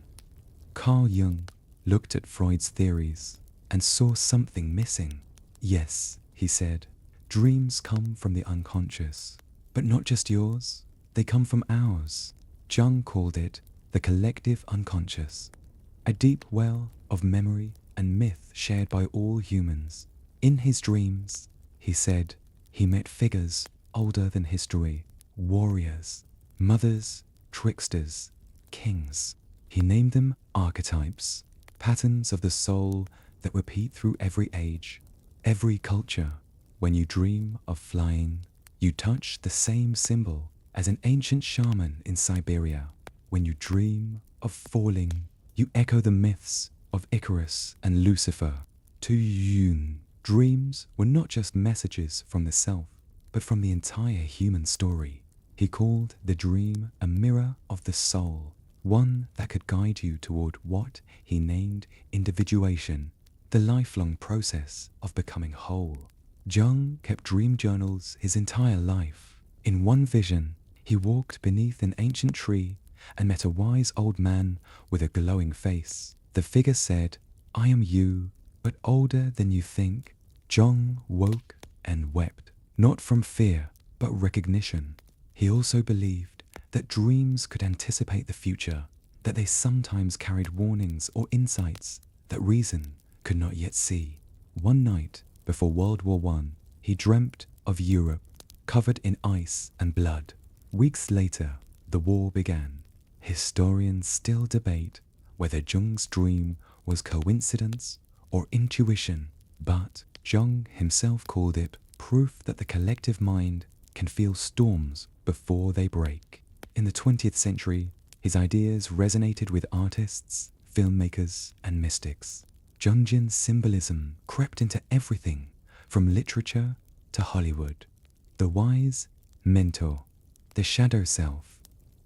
Carl Jung looked at Freud's theories and saw something missing. Yes, he said, dreams come from the unconscious, but not just yours, they come from ours. Jung called it the collective unconscious, a deep well of memory and myth shared by all humans. In his dreams, he said, he met figures older than history, warriors, mothers, tricksters, kings. He named them archetypes, patterns of the soul that repeat through every age, every culture. When you dream of flying, you touch the same symbol as an ancient shaman in Siberia. When you dream of falling, you echo the myths of Icarus and Lucifer. To Jung, dreams were not just messages from the self, but from the entire human story. He called the dream a mirror of the soul, one that could guide you toward what he named individuation, the lifelong process of becoming whole. Jung kept dream journals his entire life. In one vision, he walked beneath an ancient tree and met a wise old man with a glowing face. The figure said, I am you, but older than you think. Jung woke and wept, not from fear, but recognition. He also believed that dreams could anticipate the future, that they sometimes carried warnings or insights that reason could not yet see. One night before World War I, he dreamt of Europe covered in ice and blood. Weeks later, the war began. Historians still debate whether Jung's dream was coincidence or intuition, but Jung himself called it proof that the collective mind can feel storms before they break. In the 20th century, his ideas resonated with artists, filmmakers, and mystics. Jungian symbolism crept into everything, from literature to Hollywood. The wise mentor, the shadow self,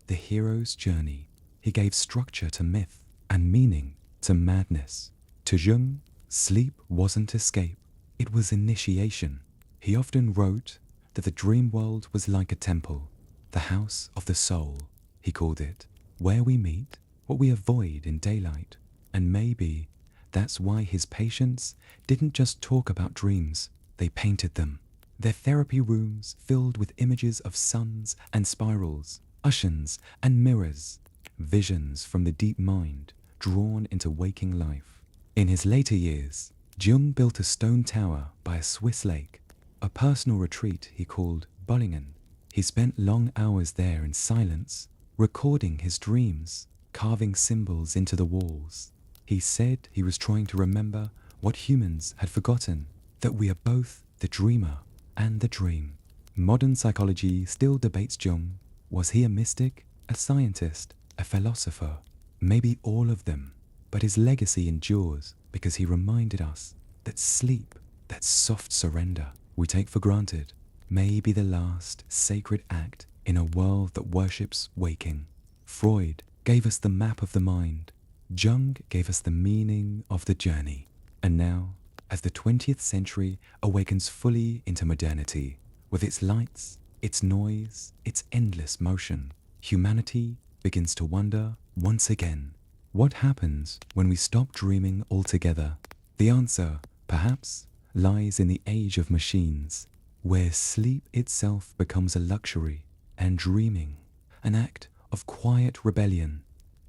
the hero's journey. He gave structure to myth and meaning to madness. To Jung, sleep wasn't escape, it was initiation. He often wrote that the dream world was like a temple, the house of the soul, he called it, where we meet what we avoid in daylight. And maybe that's why his patients didn't just talk about dreams, they painted them. Their therapy rooms filled with images of suns and spirals, oceans and mirrors, visions from the deep mind drawn into waking life. In his later years, Jung built a stone tower by a Swiss lake, a personal retreat he called Bollingen. He spent long hours there in silence, recording his dreams, carving symbols into the walls. He said he was trying to remember what humans had forgotten, that we are both the dreamer and the dream. Modern psychology still debates Jung. Was he a mystic, a scientist, a philosopher? Maybe all of them. But his legacy endures because he reminded us that sleep, that soft surrender we take for granted, may be the last sacred act in a world that worships waking. Freud gave us the map of the mind. Jung gave us the meaning of the journey. And now, as the 20th century awakens fully into modernity, with its lights, its noise, its endless motion, humanity begins to wonder once again, what happens when we stop dreaming altogether? The answer, perhaps, lies in the age of machines, where sleep itself becomes a luxury and dreaming an act of quiet rebellion.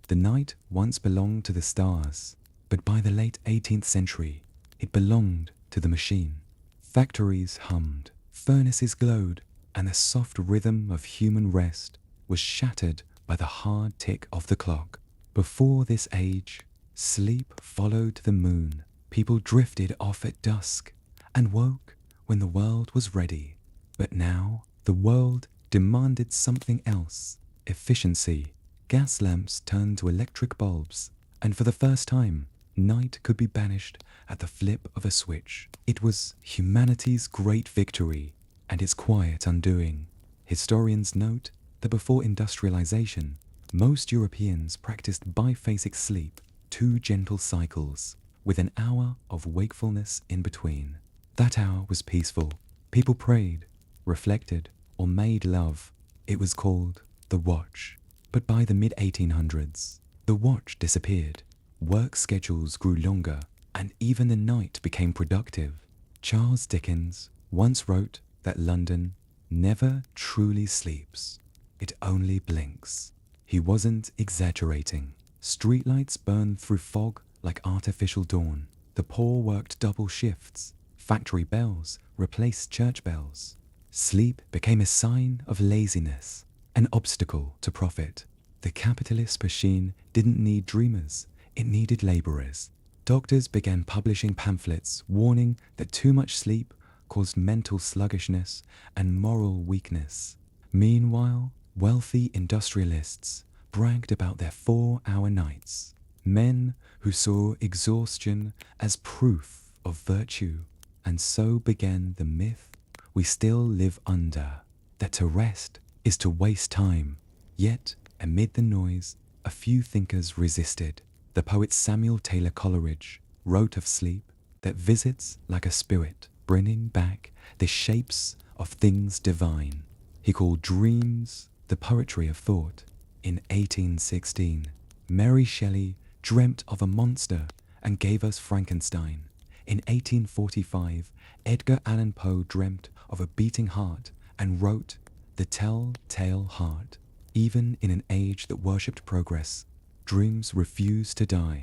The night once belonged to the stars, but by the late 18th century, it belonged to the machine. Factories hummed, furnaces glowed, and the soft rhythm of human rest was shattered by the hard tick of the clock. Before this age, sleep followed the moon. People drifted off at dusk and woke when the world was ready. But now, the world demanded something else. Efficiency. Gas lamps turned to electric bulbs, and for the first time, night could be banished at the flip of a switch. It was humanity's great victory and its quiet undoing. Historians note that before industrialization, most Europeans practiced biphasic sleep, 2 gentle cycles, with an hour of wakefulness in between. That hour was peaceful. People prayed, reflected, or made love. It was called the watch. But by the mid-1800s, the watch disappeared. Work schedules grew longer, and even the night became productive. Charles Dickens once wrote that London never truly sleeps. It only blinks. He wasn't exaggerating. Streetlights burned through fog like artificial dawn. The poor worked double shifts. Factory bells replaced church bells. Sleep became a sign of laziness, an obstacle to profit. The capitalist machine didn't need dreamers, it needed laborers. Doctors began publishing pamphlets warning that too much sleep caused mental sluggishness and moral weakness. Meanwhile, wealthy industrialists bragged about their 4-hour nights. Men who saw exhaustion as proof of virtue. And so began the myth we still live under, that to rest is to waste time. Yet, amid the noise, a few thinkers resisted. The poet Samuel Taylor Coleridge wrote of sleep that visits like a spirit, bringing back the shapes of things divine. He called dreams the poetry of thought. In 1816, Mary Shelley dreamt of a monster and gave us Frankenstein. In 1845, Edgar Allan Poe dreamt of a beating heart and wrote The Tell-Tale Heart. Even in an age that worshipped progress, dreams refused to die.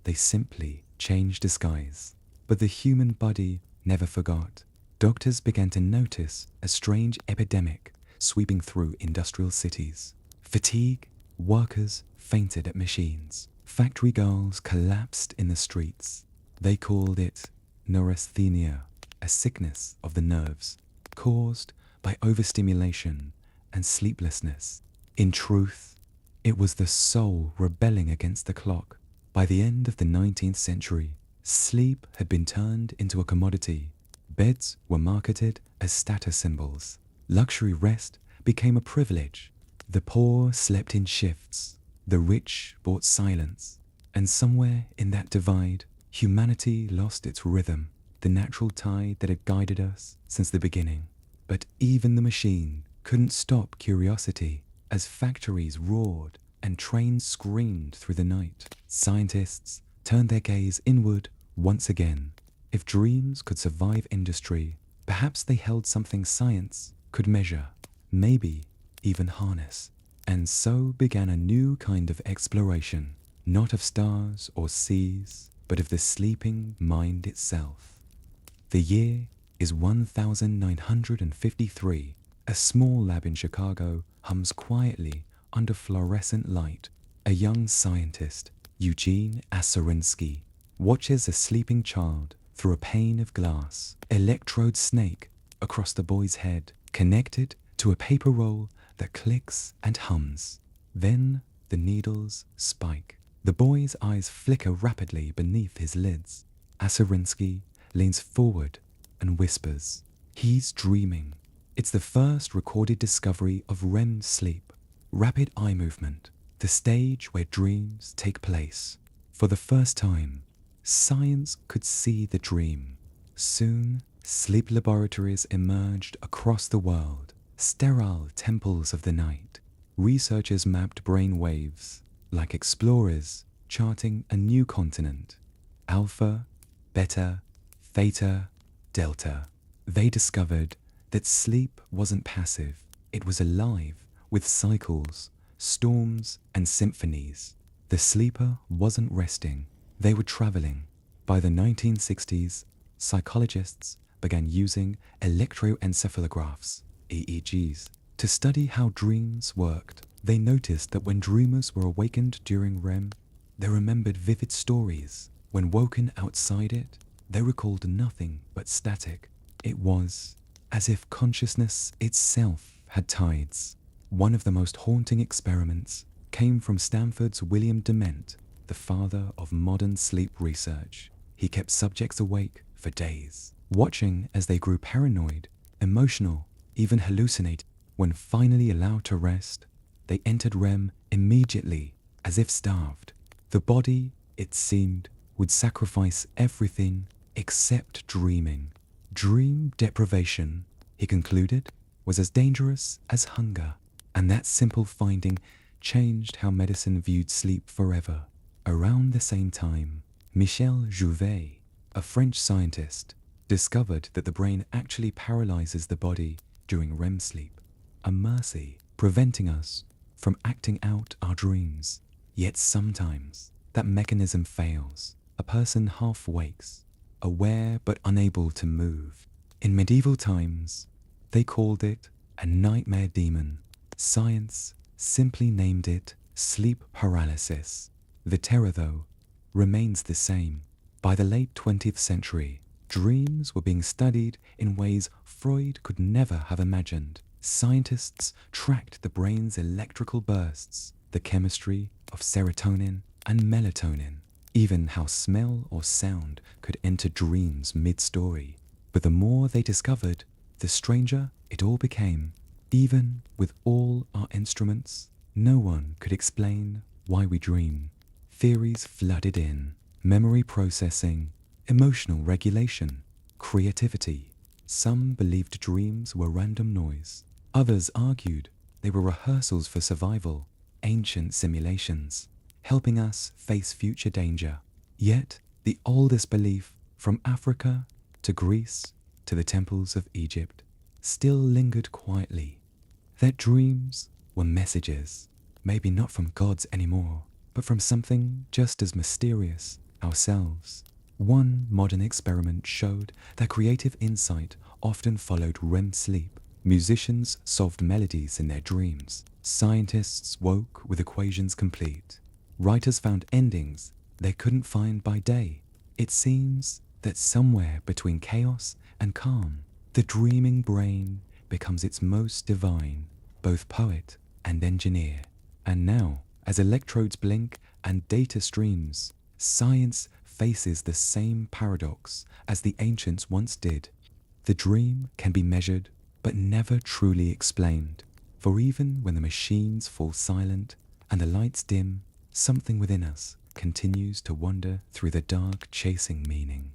They simply changed disguise. But the human body never forgot. Doctors began to notice a strange epidemic sweeping through industrial cities. Fatigue, workers fainted at machines. Factory girls collapsed in the streets. They called it neurasthenia, a sickness of the nerves caused by overstimulation and sleeplessness. In truth, it was the soul rebelling against the clock. By the end of the 19th century, sleep had been turned into a commodity. Beds were marketed as status symbols. Luxury rest became a privilege. The poor slept in shifts. The rich bought silence. And somewhere in that divide, humanity lost its rhythm, the natural tide that had guided us since the beginning. But even the machine couldn't stop curiosity as factories roared and trains screamed through the night. Scientists turned their gaze inward once again. If dreams could survive industry, perhaps they held something science could measure, maybe even harness. And so began a new kind of exploration, not of stars or seas, but of the sleeping mind itself. The year is 1953. A small lab in Chicago hums quietly under fluorescent light. A young scientist, Eugene Asclepius, watches a sleeping child through a pane of glass. Electrodes snake across the boy's head, connected to a paper roll that clicks and hums. Then the needles spike. The boy's eyes flicker rapidly beneath his lids. Asclepius leans forward and whispers, "He's dreaming." It's the first recorded discovery of REM sleep, rapid eye movement, the stage where dreams take place. For the first time, science could see the dream. Soon, sleep laboratories emerged across the world, sterile temples of the night. Researchers mapped brain waves, like explorers charting a new continent. Alpha, Beta, Theta, Delta. They discovered that sleep wasn't passive, it was alive with cycles, storms, and symphonies. The sleeper wasn't resting, they were traveling. By the 1960s, psychologists began using electroencephalographs, EEGs, to study how dreams worked. They noticed that when dreamers were awakened during REM, they remembered vivid stories. When woken outside it, they recalled nothing but static. It was as if consciousness itself had tides. One of the most haunting experiments came from Stanford's William Dement, the father of modern sleep research. He kept subjects awake for days, watching as they grew paranoid, emotional, even hallucinating. When finally allowed to rest, they entered REM immediately, as if starved. The body, it seemed, would sacrifice everything except dreaming. Dream deprivation, he concluded, was as dangerous as hunger. And that simple finding changed how medicine viewed sleep forever. Around the same time, Michel Jouvet, a French scientist, discovered that the brain actually paralyzes the body during REM sleep, a mercy preventing us from acting out our dreams. Yet sometimes that mechanism fails. A person half wakes, aware but unable to move. In medieval times, they called it a nightmare demon. Science simply named it sleep paralysis. The terror, though, remains the same. By the late 20th century, dreams were being studied in ways Freud could never have imagined. Scientists tracked the brain's electrical bursts, the chemistry of serotonin and melatonin, even how smell or sound could enter dreams mid-story. But the more they discovered, the stranger it all became. Even with all our instruments, no one could explain why we dream. Theories flooded in: memory processing, emotional regulation, creativity. Some believed dreams were random noise. Others argued they were rehearsals for survival, ancient simulations, helping us face future danger. Yet, The oldest belief, from Africa to Greece to the temples of Egypt, still lingered quietly. That dreams were messages, maybe not from gods anymore, but from something just as mysterious, ourselves. One modern experiment showed that creative insight often followed REM sleep. Musicians solved melodies in their dreams. Scientists woke with equations complete. Writers found endings they couldn't find by day. It seems that somewhere between chaos and calm, the dreaming brain becomes its most divine, both poet and engineer. And now, as electrodes blink and data streams, science faces the same paradox as the ancients once did. The dream can be measured, but never truly explained. For even when the machines fall silent and the lights dim, something within us continues to wander through the dark, chasing meaning.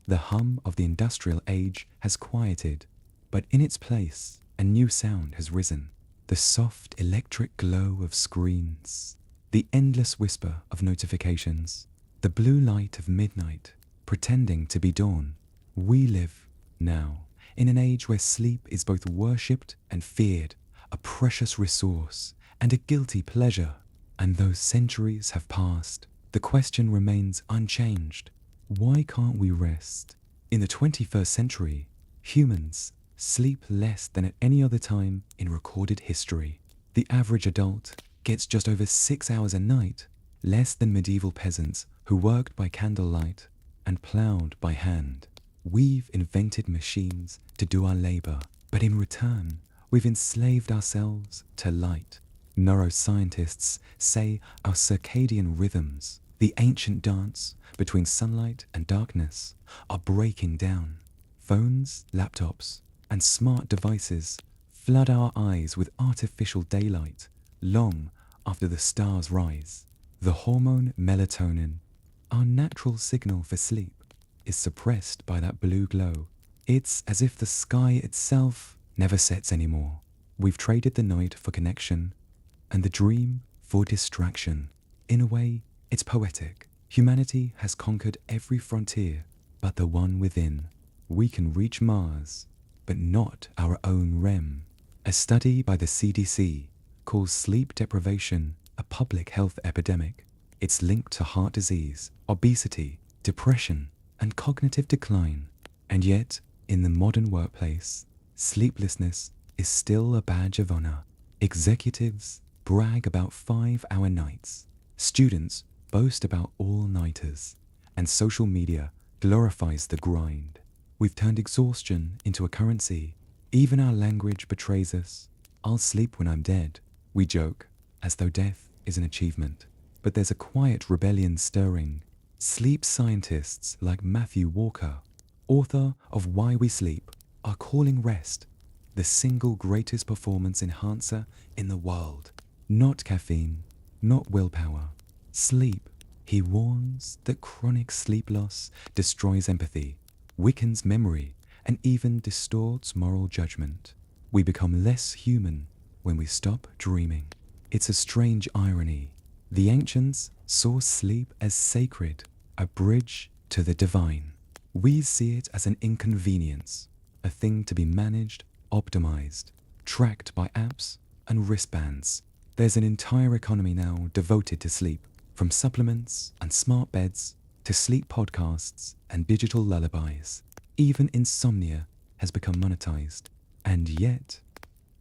The hum of the industrial age has quieted, but in its place, a new sound has risen. The soft electric glow of screens, the endless whisper of notifications, the blue light of midnight pretending to be dawn. We live now in an age where sleep is both worshipped and feared, a precious resource and a guilty pleasure. And though centuries have passed, the question remains unchanged. Why can't we rest? In the 21st century, humans sleep less than at any other time in recorded history. The average adult gets just over 6 hours a night, less than medieval peasants who worked by candlelight and ploughed by hand. We've invented machines to do our labor, but in return, we've enslaved ourselves to light. Neuroscientists say our circadian rhythms, the ancient dance between sunlight and darkness, are breaking down. Phones, laptops, and smart devices flood our eyes with artificial daylight long after the stars rise. The hormone melatonin, our natural signal for sleep, is suppressed by that blue glow. It's as if the sky itself never sets anymore. We've traded the night for connection and the dream for distraction. In a way, it's poetic. Humanity has conquered every frontier but the one within. We can reach Mars, but not our own REM. A study by the CDC calls sleep deprivation a public health epidemic. It's linked to heart disease, obesity, depression, and cognitive decline. And yet, in the modern workplace, sleeplessness is still a badge of honor. Executives brag about 5-hour nights. Students boast about all-nighters. And social media glorifies the grind. We've turned exhaustion into a currency. Even our language betrays us. I'll sleep when I'm dead. We joke, as though death is an achievement. But there's a quiet rebellion stirring. Sleep scientists like Matthew Walker, author of Why We Sleep, are calling rest the single greatest performance enhancer in the world. Not caffeine, not willpower. Sleep. He warns that chronic sleep loss destroys empathy, weakens memory, and even distorts moral judgment. We become less human when we stop dreaming. It's a strange irony. The ancients saw sleep as sacred, a bridge to the divine. We see it as an inconvenience, a thing to be managed, optimized, tracked by apps and wristbands. There's an entire economy now devoted to sleep, from supplements and smart beds to sleep podcasts and digital lullabies. Even insomnia has become monetized. And yet,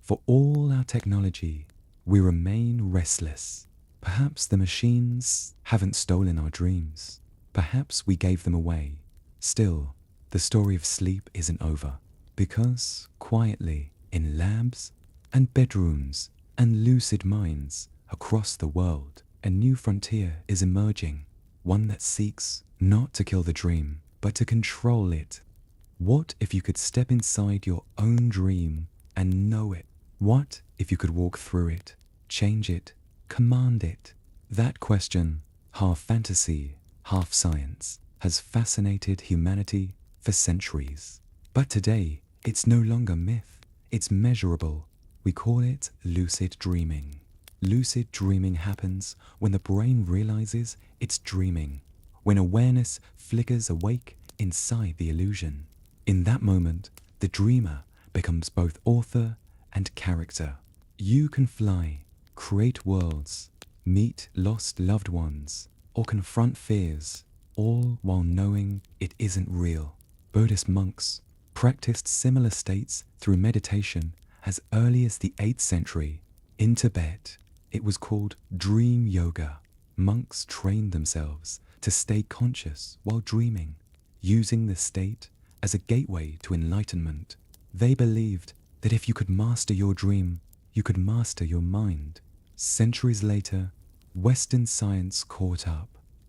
for all our technology, we remain restless. Perhaps the machines haven't stolen our dreams. Perhaps we gave them away. Still, the story of sleep isn't over, because quietly, in labs and bedrooms and lucid minds across the world, a new frontier is emerging, one that seeks not to kill the dream, but to control it. What if you could step inside your own dream and know it? What if you could walk through it, change it, command it? That question, half fantasy, half science, has fascinated humanity for centuries. But today, it's no longer myth, it's measurable. We call it lucid dreaming. Lucid dreaming happens when the brain realizes it's dreaming, when awareness flickers awake inside the illusion. In that moment, the dreamer becomes both author and character. You can fly, create worlds, meet lost loved ones, or confront fears, all while knowing it isn't real. Buddhist monks practiced similar states through meditation as early as the 8th century. In Tibet, it was called dream yoga. Monks trained themselves to stay conscious while dreaming, using the state as a gateway to enlightenment. They believed that if you could master your dream, you could master your mind. Centuries later, Western science caught up.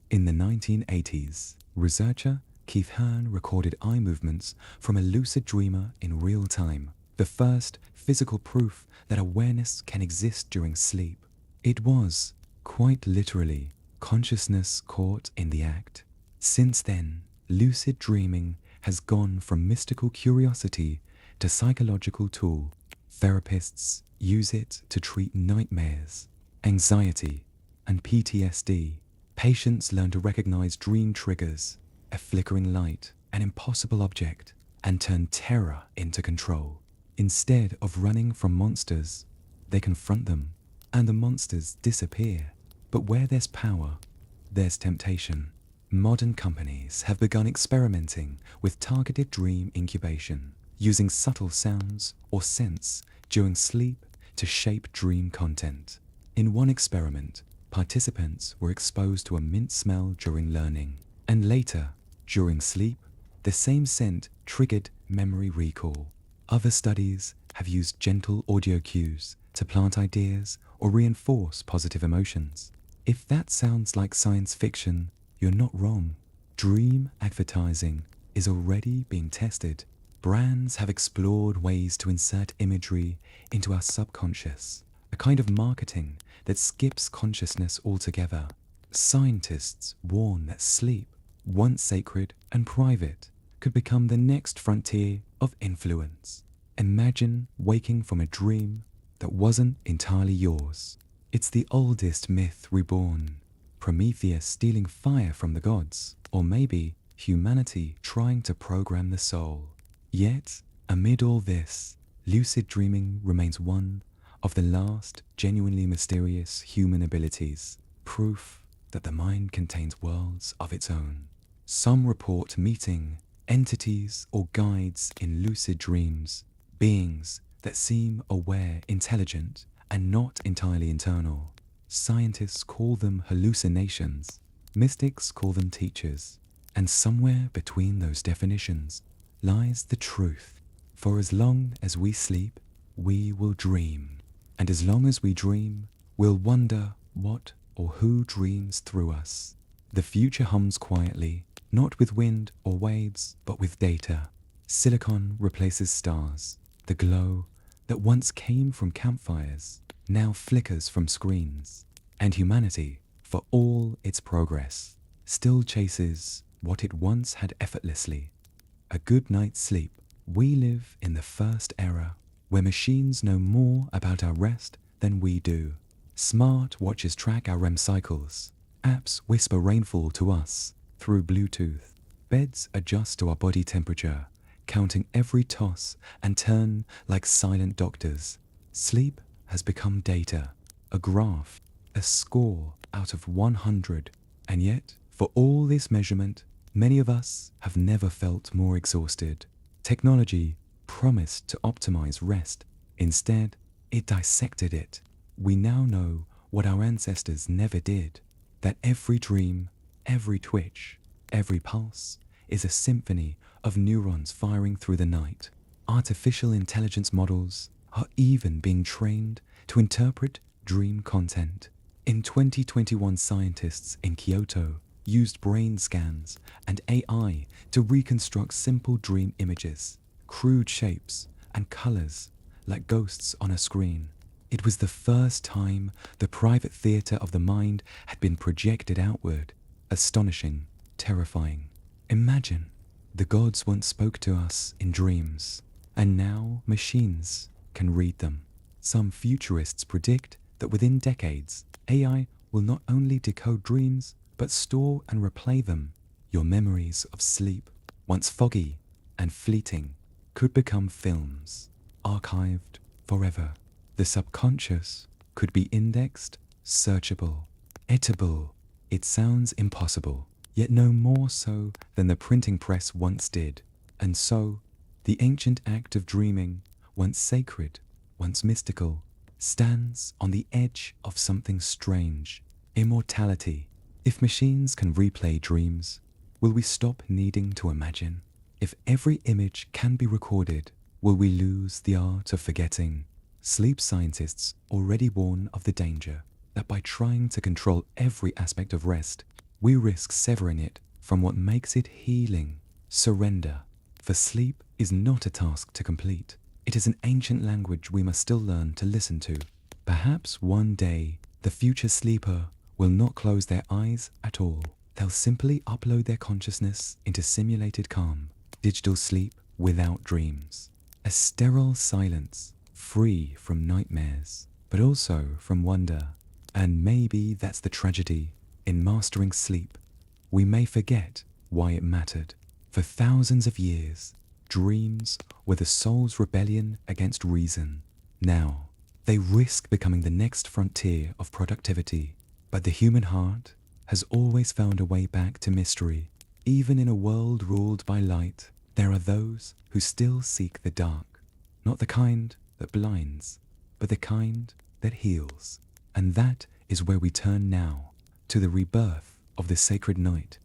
In the 1980s, researcher Keith Hearn recorded eye movements from a lucid dreamer in real time, the first physical proof that awareness can exist during sleep. It was, quite literally, consciousness caught in the act. Since then, lucid dreaming has gone from mystical curiosity to psychological tool. Therapists use it to treat nightmares, anxiety, and PTSD. Patients learn to recognize dream triggers, a flickering light, an impossible object, and turn terror into control. Instead of running from monsters, they confront them, and the monsters disappear. But where there's power, there's temptation. Modern companies have begun experimenting with targeted dream incubation, using subtle sounds or scents during sleep to shape dream content. In one experiment, participants were exposed to a mint smell during learning, and later, during sleep, the same scent triggered memory recall. Other studies have used gentle audio cues to plant ideas or reinforce positive emotions. If that sounds like science fiction, you're not wrong. Dream advertising is already being tested. Brands have explored ways to insert imagery into our subconscious, a kind of marketing that skips consciousness altogether. Scientists warn that sleep, once sacred and private, could become the next frontier of influence. Imagine waking from a dream that wasn't entirely yours. It's the oldest myth reborn. Prometheus stealing fire from the gods, or maybe humanity trying to program the soul. Yet, amid all this, lucid dreaming remains one of the last genuinely mysterious human abilities, proof that the mind contains worlds of its own. Some report meeting entities or guides in lucid dreams, beings that seem aware, intelligent, and not entirely internal. Scientists call them hallucinations, mystics call them teachers, and somewhere between those definitions lies the truth. For as long as we sleep, we will dream. And as long as we dream, we'll wonder what or who dreams through us. The future hums quietly, not with wind or waves, but with data. Silicon replaces stars. The glow that once came from campfires now flickers from screens. And humanity, for all its progress, still chases what it once had effortlessly. A good night's sleep. We live in the first era where machines know more about our rest than we do. Smart watches track our REM cycles. Apps whisper rainfall to us through Bluetooth. Beds adjust to our body temperature, counting every toss and turn like silent doctors. Sleep has become data, a graph, a score out of 100. And yet, for all this measurement, many of us have never felt more exhausted. Technology promised to optimize rest. Instead, it dissected it. We now know what our ancestors never did, that every dream, every twitch, every pulse is a symphony of neurons firing through the night. Artificial intelligence models are even being trained to interpret dream content. In 2021, scientists in Kyoto used brain scans and AI to reconstruct simple dream images, crude shapes and colors like ghosts on a screen. It was the first time the private theater of the mind had been projected outward. Astonishing, terrifying. Imagine, the gods once spoke to us in dreams, and now machines can read them. Some futurists predict that within decades, AI will not only decode dreams, but store and replay them. Your memories of sleep, once foggy and fleeting, could become films, archived forever. The subconscious could be indexed, searchable, editable. It sounds impossible, yet no more so than the printing press once did. And so, the ancient act of dreaming, once sacred, once mystical, stands on the edge of something strange. Immortality. If machines can replay dreams, will we stop needing to imagine? If every image can be recorded, will we lose the art of forgetting? Sleep scientists already warn of the danger that by trying to control every aspect of rest, we risk severing it from what makes it healing. Surrender. For sleep is not a task to complete. It is an ancient language we must still learn to listen to. Perhaps one day, the future sleeper will not close their eyes at all. They'll simply upload their consciousness into simulated calm, digital sleep without dreams. A sterile silence, free from nightmares, but also from wonder. And maybe that's the tragedy in mastering sleep. We may forget why it mattered. For thousands of years, dreams were the soul's rebellion against reason. Now, they risk becoming the next frontier of productivity. But the human heart has always found a way back to mystery. Even in a world ruled by light, there are those who still seek the dark. Not the kind that blinds, but the kind that heals. And that is where we turn now, to the rebirth of the sacred night.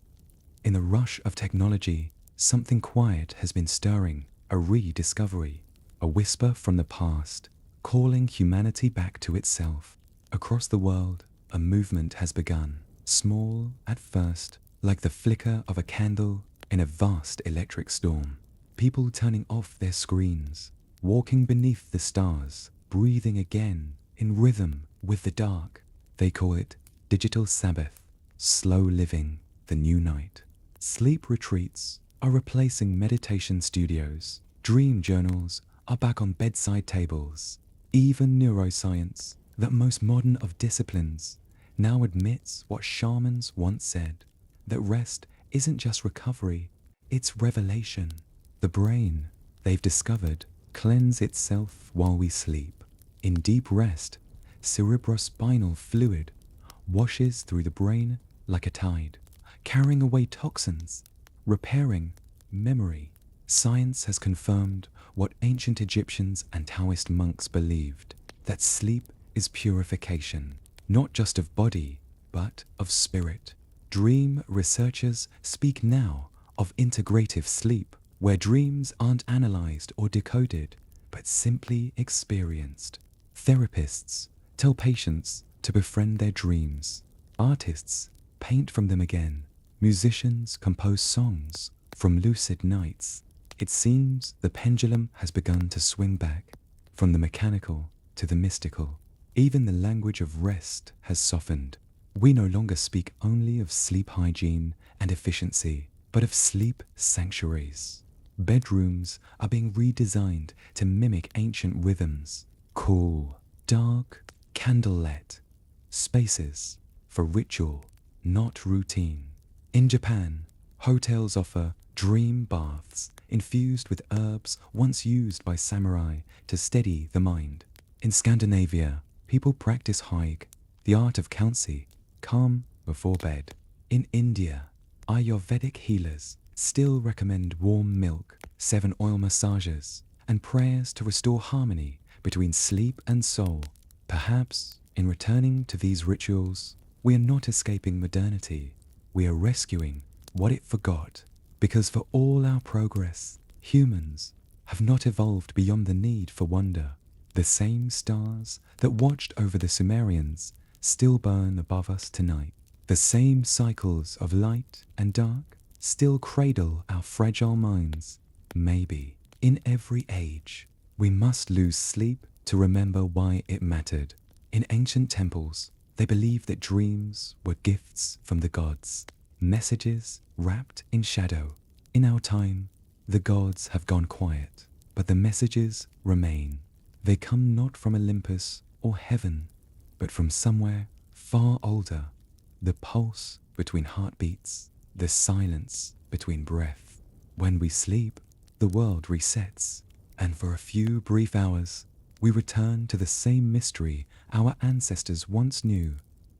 In the rush of technology, something quiet has been stirring, a rediscovery, a whisper from the past, calling humanity back to itself. Across the world, a movement has begun, small at first, like the flicker of a candle in a vast electric storm. People turning off their screens, walking beneath the stars, breathing again in rhythm with the dark. They call it digital Sabbath, slow living, the new night. Sleep retreats are replacing meditation studios. Dream journals are back on bedside tables. Even neuroscience, that most modern of disciplines, now admits what shamans once said, that rest isn't just recovery, it's revelation. The brain, they've discovered, cleanses itself while we sleep. In deep rest, cerebrospinal fluid washes through the brain like a tide, carrying away toxins, repairing memory. Science has confirmed what ancient Egyptians and Taoist monks believed, that sleep is purification, not just of body, but of spirit. Dream researchers speak now of integrative sleep, where dreams aren't analyzed or decoded, but simply experienced. Therapists tell patients to befriend their dreams. Artists paint from them again. Musicians compose songs from lucid nights. It seems the pendulum has begun to swing back from the mechanical to the mystical. Even the language of rest has softened. We no longer speak only of sleep hygiene and efficiency, but of sleep sanctuaries. Bedrooms are being redesigned to mimic ancient rhythms. Cool, dark, candlelit spaces for ritual, not routine. In Japan, hotels offer dream baths infused with herbs once used by samurai to steady the mind. In Scandinavia, people practice hike, the art of Kaunsi, calm before bed. In India, Ayurvedic healers still recommend warm milk, 7 oil massages, and prayers to restore harmony between sleep and soul. Perhaps, in returning to these rituals, we are not escaping modernity. We are rescuing what it forgot, because for all our progress, humans have not evolved beyond the need for wonder. The same stars that watched over the Sumerians still burn above us tonight. The same cycles of light and dark still cradle our fragile minds. Maybe, in every age, we must lose sleep to remember why it mattered. In ancient temples, they believed that dreams were gifts from the gods, messages wrapped in shadow. In our time, the gods have gone quiet, but the messages remain. They come not from Olympus or heaven, but from somewhere far older. the pulse between heartbeats, the silence between breath. When we sleep, the world resets, and for a few brief hours, we return to the same mystery our ancestors once knew,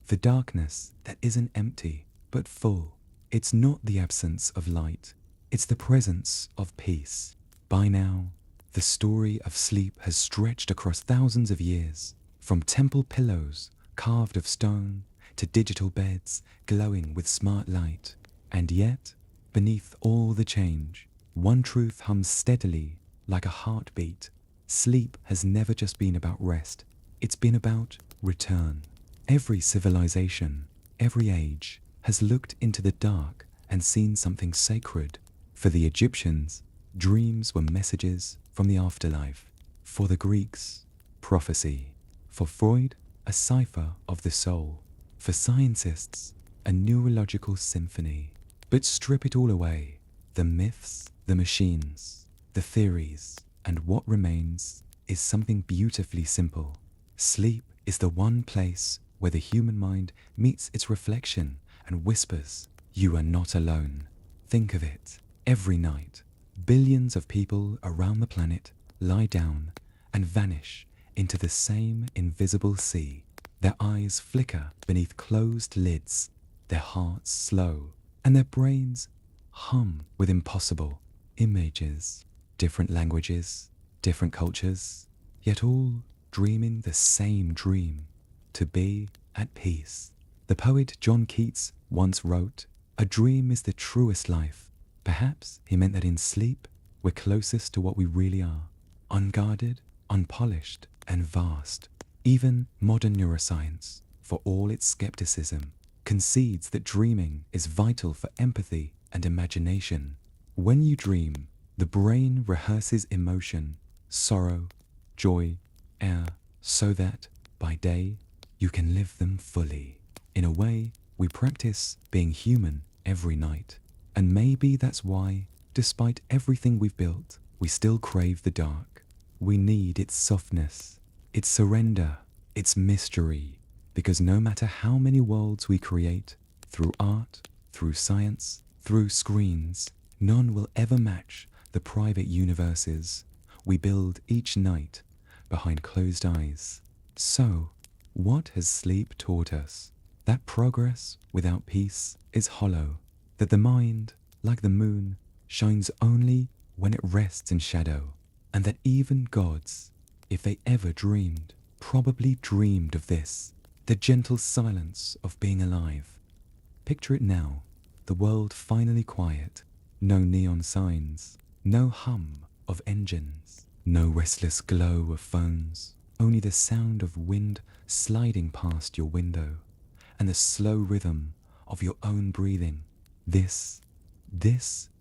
the darkness that isn't empty, but full. It's not the absence of light, it's the presence of peace. By now, the story of sleep has stretched across thousands of years, from temple pillows carved of stone to digital beds glowing with smart light. And yet, beneath all the change, one truth hums steadily like a heartbeat. Sleep has never just been about rest, it's been about return. Every civilization, every age, has looked into the dark and seen something sacred. For the Egyptians, dreams were messages from the afterlife. For the Greeks, prophecy. For Freud, a cipher of the soul. For scientists, a neurological symphony. But strip it all away, the myths, the machines, the theories, and what remains is something beautifully simple. Sleep is the one place where the human mind meets its reflection and whispers, "You are not alone." Think of it. Every night, billions of people around the planet lie down and vanish into the same invisible sea. Their eyes flicker beneath closed lids, their hearts slow, and their brains hum with impossible images, different languages, different cultures, yet all dreaming the same dream, to be at peace. The poet John Keats once wrote, "A dream is the truest life." Perhaps he meant that in sleep, we're closest to what we really are, unguarded, unpolished, and vast. Even modern neuroscience, for all its skepticism, concedes that dreaming is vital for empathy and imagination. When you dream, the brain rehearses emotion, sorrow, joy, air, so that, by day, you can live them fully. In a way, we practice being human every night. And maybe that's why, despite everything we've built, we still crave the dark. We need its softness, its surrender, its mystery, because no matter how many worlds we create, through art, through science, through screens, none will ever match the private universes we build each night behind closed eyes. So, what has sleep taught us? That progress without peace is hollow, that the mind, like the moon, shines only when it rests in shadow, and that even gods, if they ever dreamed, probably dreamed of this, the gentle silence of being alive. Picture it now, the world finally quiet, no neon signs, no hum of engines, no restless glow of phones, only the sound of wind sliding past your window, and the slow rhythm of your own breathing. This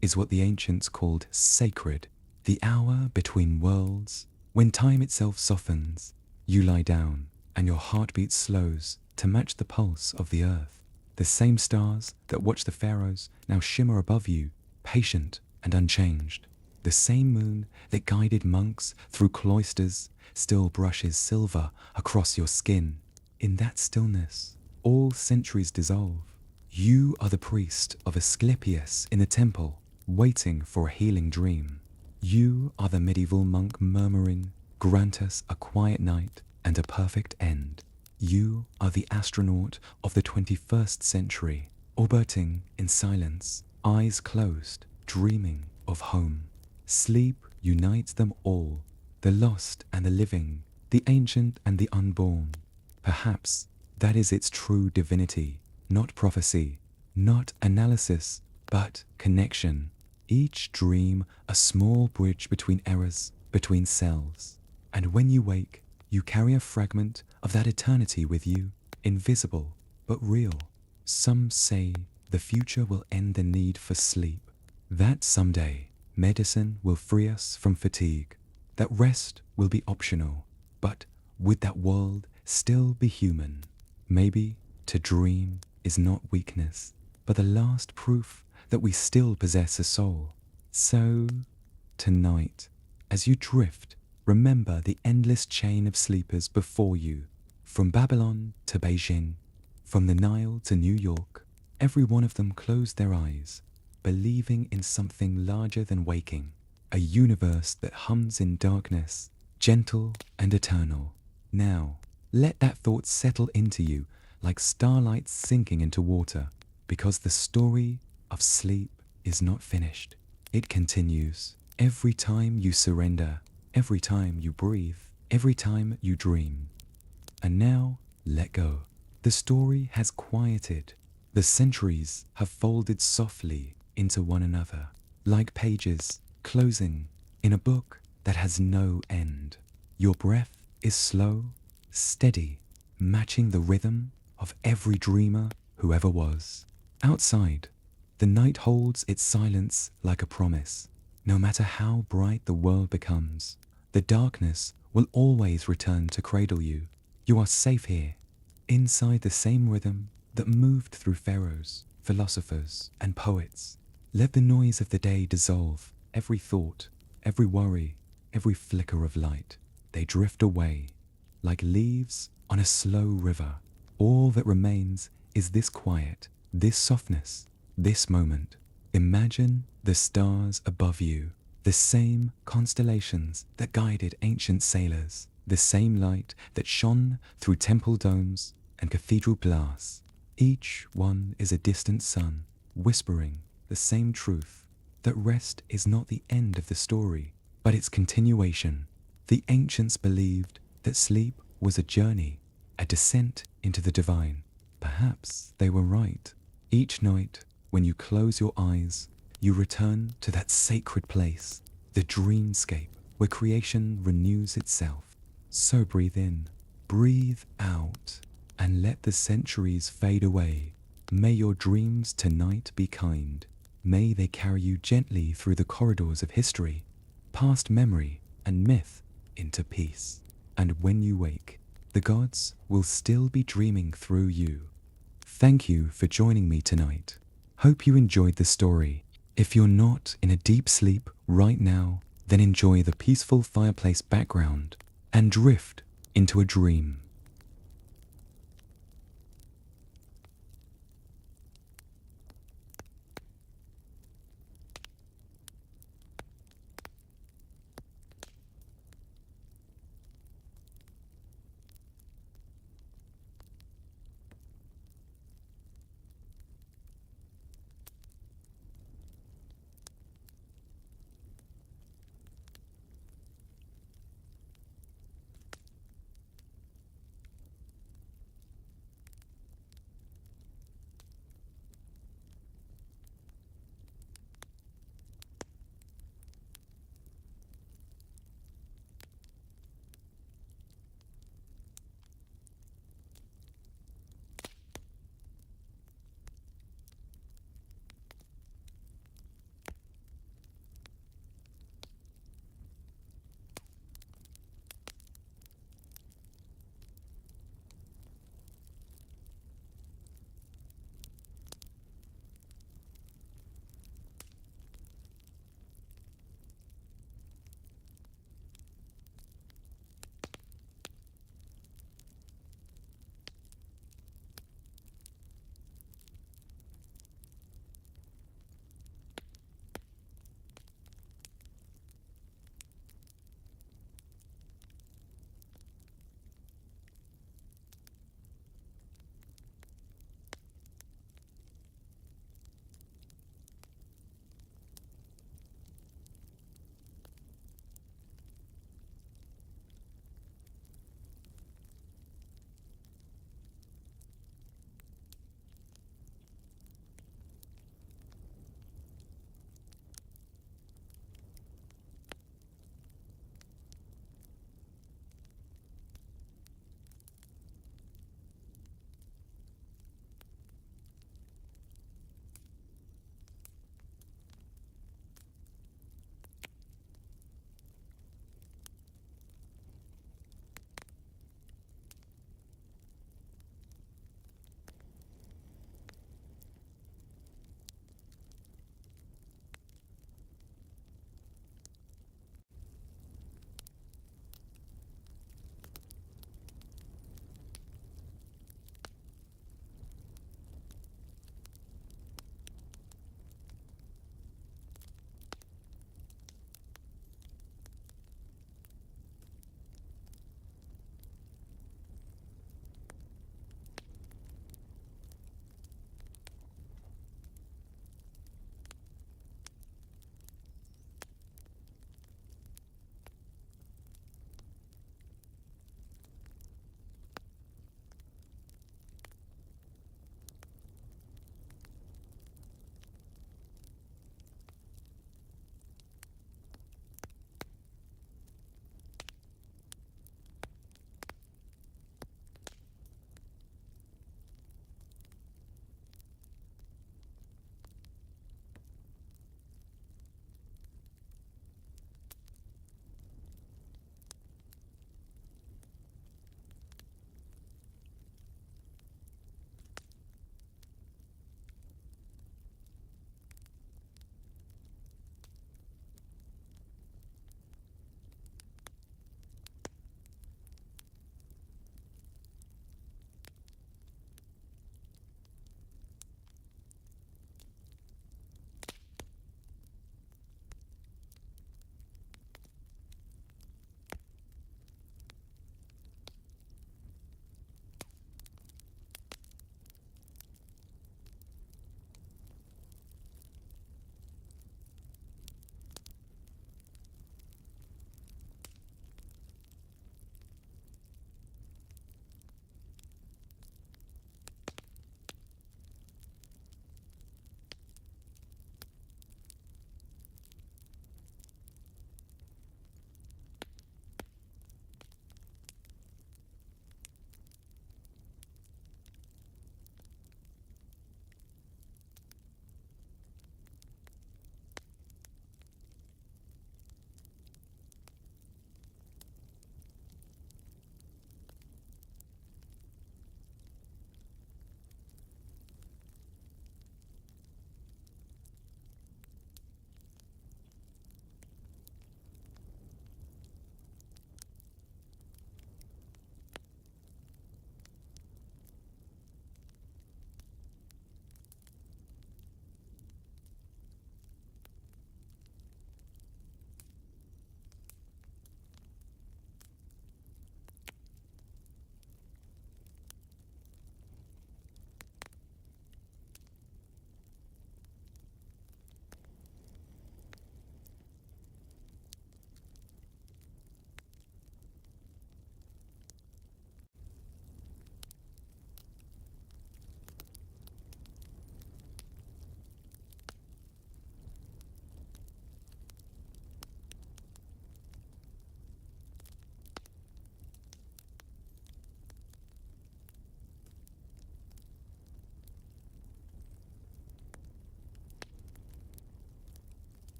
is what the ancients called sacred, the hour between worlds, when time itself softens. You lie down, and your heartbeat slows to match the pulse of the earth. The same stars that watch the pharaohs now shimmer above you, patient and unchanged. The same moon that guided monks through cloisters still brushes silver across your skin. In that stillness, all centuries dissolve. You are the priest of Asclepius in the temple, waiting for a healing dream. You are the medieval monk murmuring, "Grant us a quiet night and a perfect end." You are the astronaut of the 21st century, orbiting in silence, eyes closed, dreaming of home. Sleep unites them all, the lost and the living, the ancient and the unborn. Perhaps that is its true divinity, not prophecy, not analysis, but connection. Each dream a small bridge between eras, between selves. And when you wake, you carry a fragment of that eternity with you, invisible but real. Some say the future will end the need for sleep, that someday medicine will free us from fatigue, that rest will be optional, but would that world still be human? Maybe to dream is not weakness, but the last proof that we still possess a soul. So, tonight, as you drift, remember the endless chain of sleepers before you, from Babylon to Beijing, From the Nile to New York, every one of them closed their eyes, believing in something larger than waking, a universe that hums in darkness, gentle and eternal. Now, let that thought settle into you like starlight sinking into water, because the story of sleep is not finished. It continues every time you surrender, every time you breathe, every time you dream. And now, let go. The story has quieted. The centuries have folded softly into one another, like pages closing in a book that has no end. Your breath is slow, steady, matching the rhythm of every dreamer who ever was. Outside, the night holds its silence like a promise. No matter how bright the world becomes, the darkness will always return to cradle you. You are safe here, inside the same rhythm that moved through pharaohs, philosophers, and poets. Let the noise of the day dissolve every thought, every worry, every flicker of light. They drift away like leaves on a slow river. All that remains is this quiet, this softness, this moment. Imagine the stars above you, the same constellations that guided ancient sailors, the same light that shone through temple domes and cathedral glass. Each one is a distant sun, whispering the same truth, that rest is not the end of the story, but its continuation. The ancients believed that sleep was a journey, a descent into the divine. Perhaps they were right. Each night, when you close your eyes, you return to that sacred place, the dreamscape where creation renews itself. So breathe in, breathe out, and let the centuries fade away. May your dreams tonight be kind. May they carry you gently through the corridors of history, past memory and myth into peace. And when you wake, the gods will still be dreaming through you. Thank you for joining me tonight. Hope you enjoyed the story. If you're not in a deep sleep right now, then enjoy the peaceful fireplace background and drift into a dream.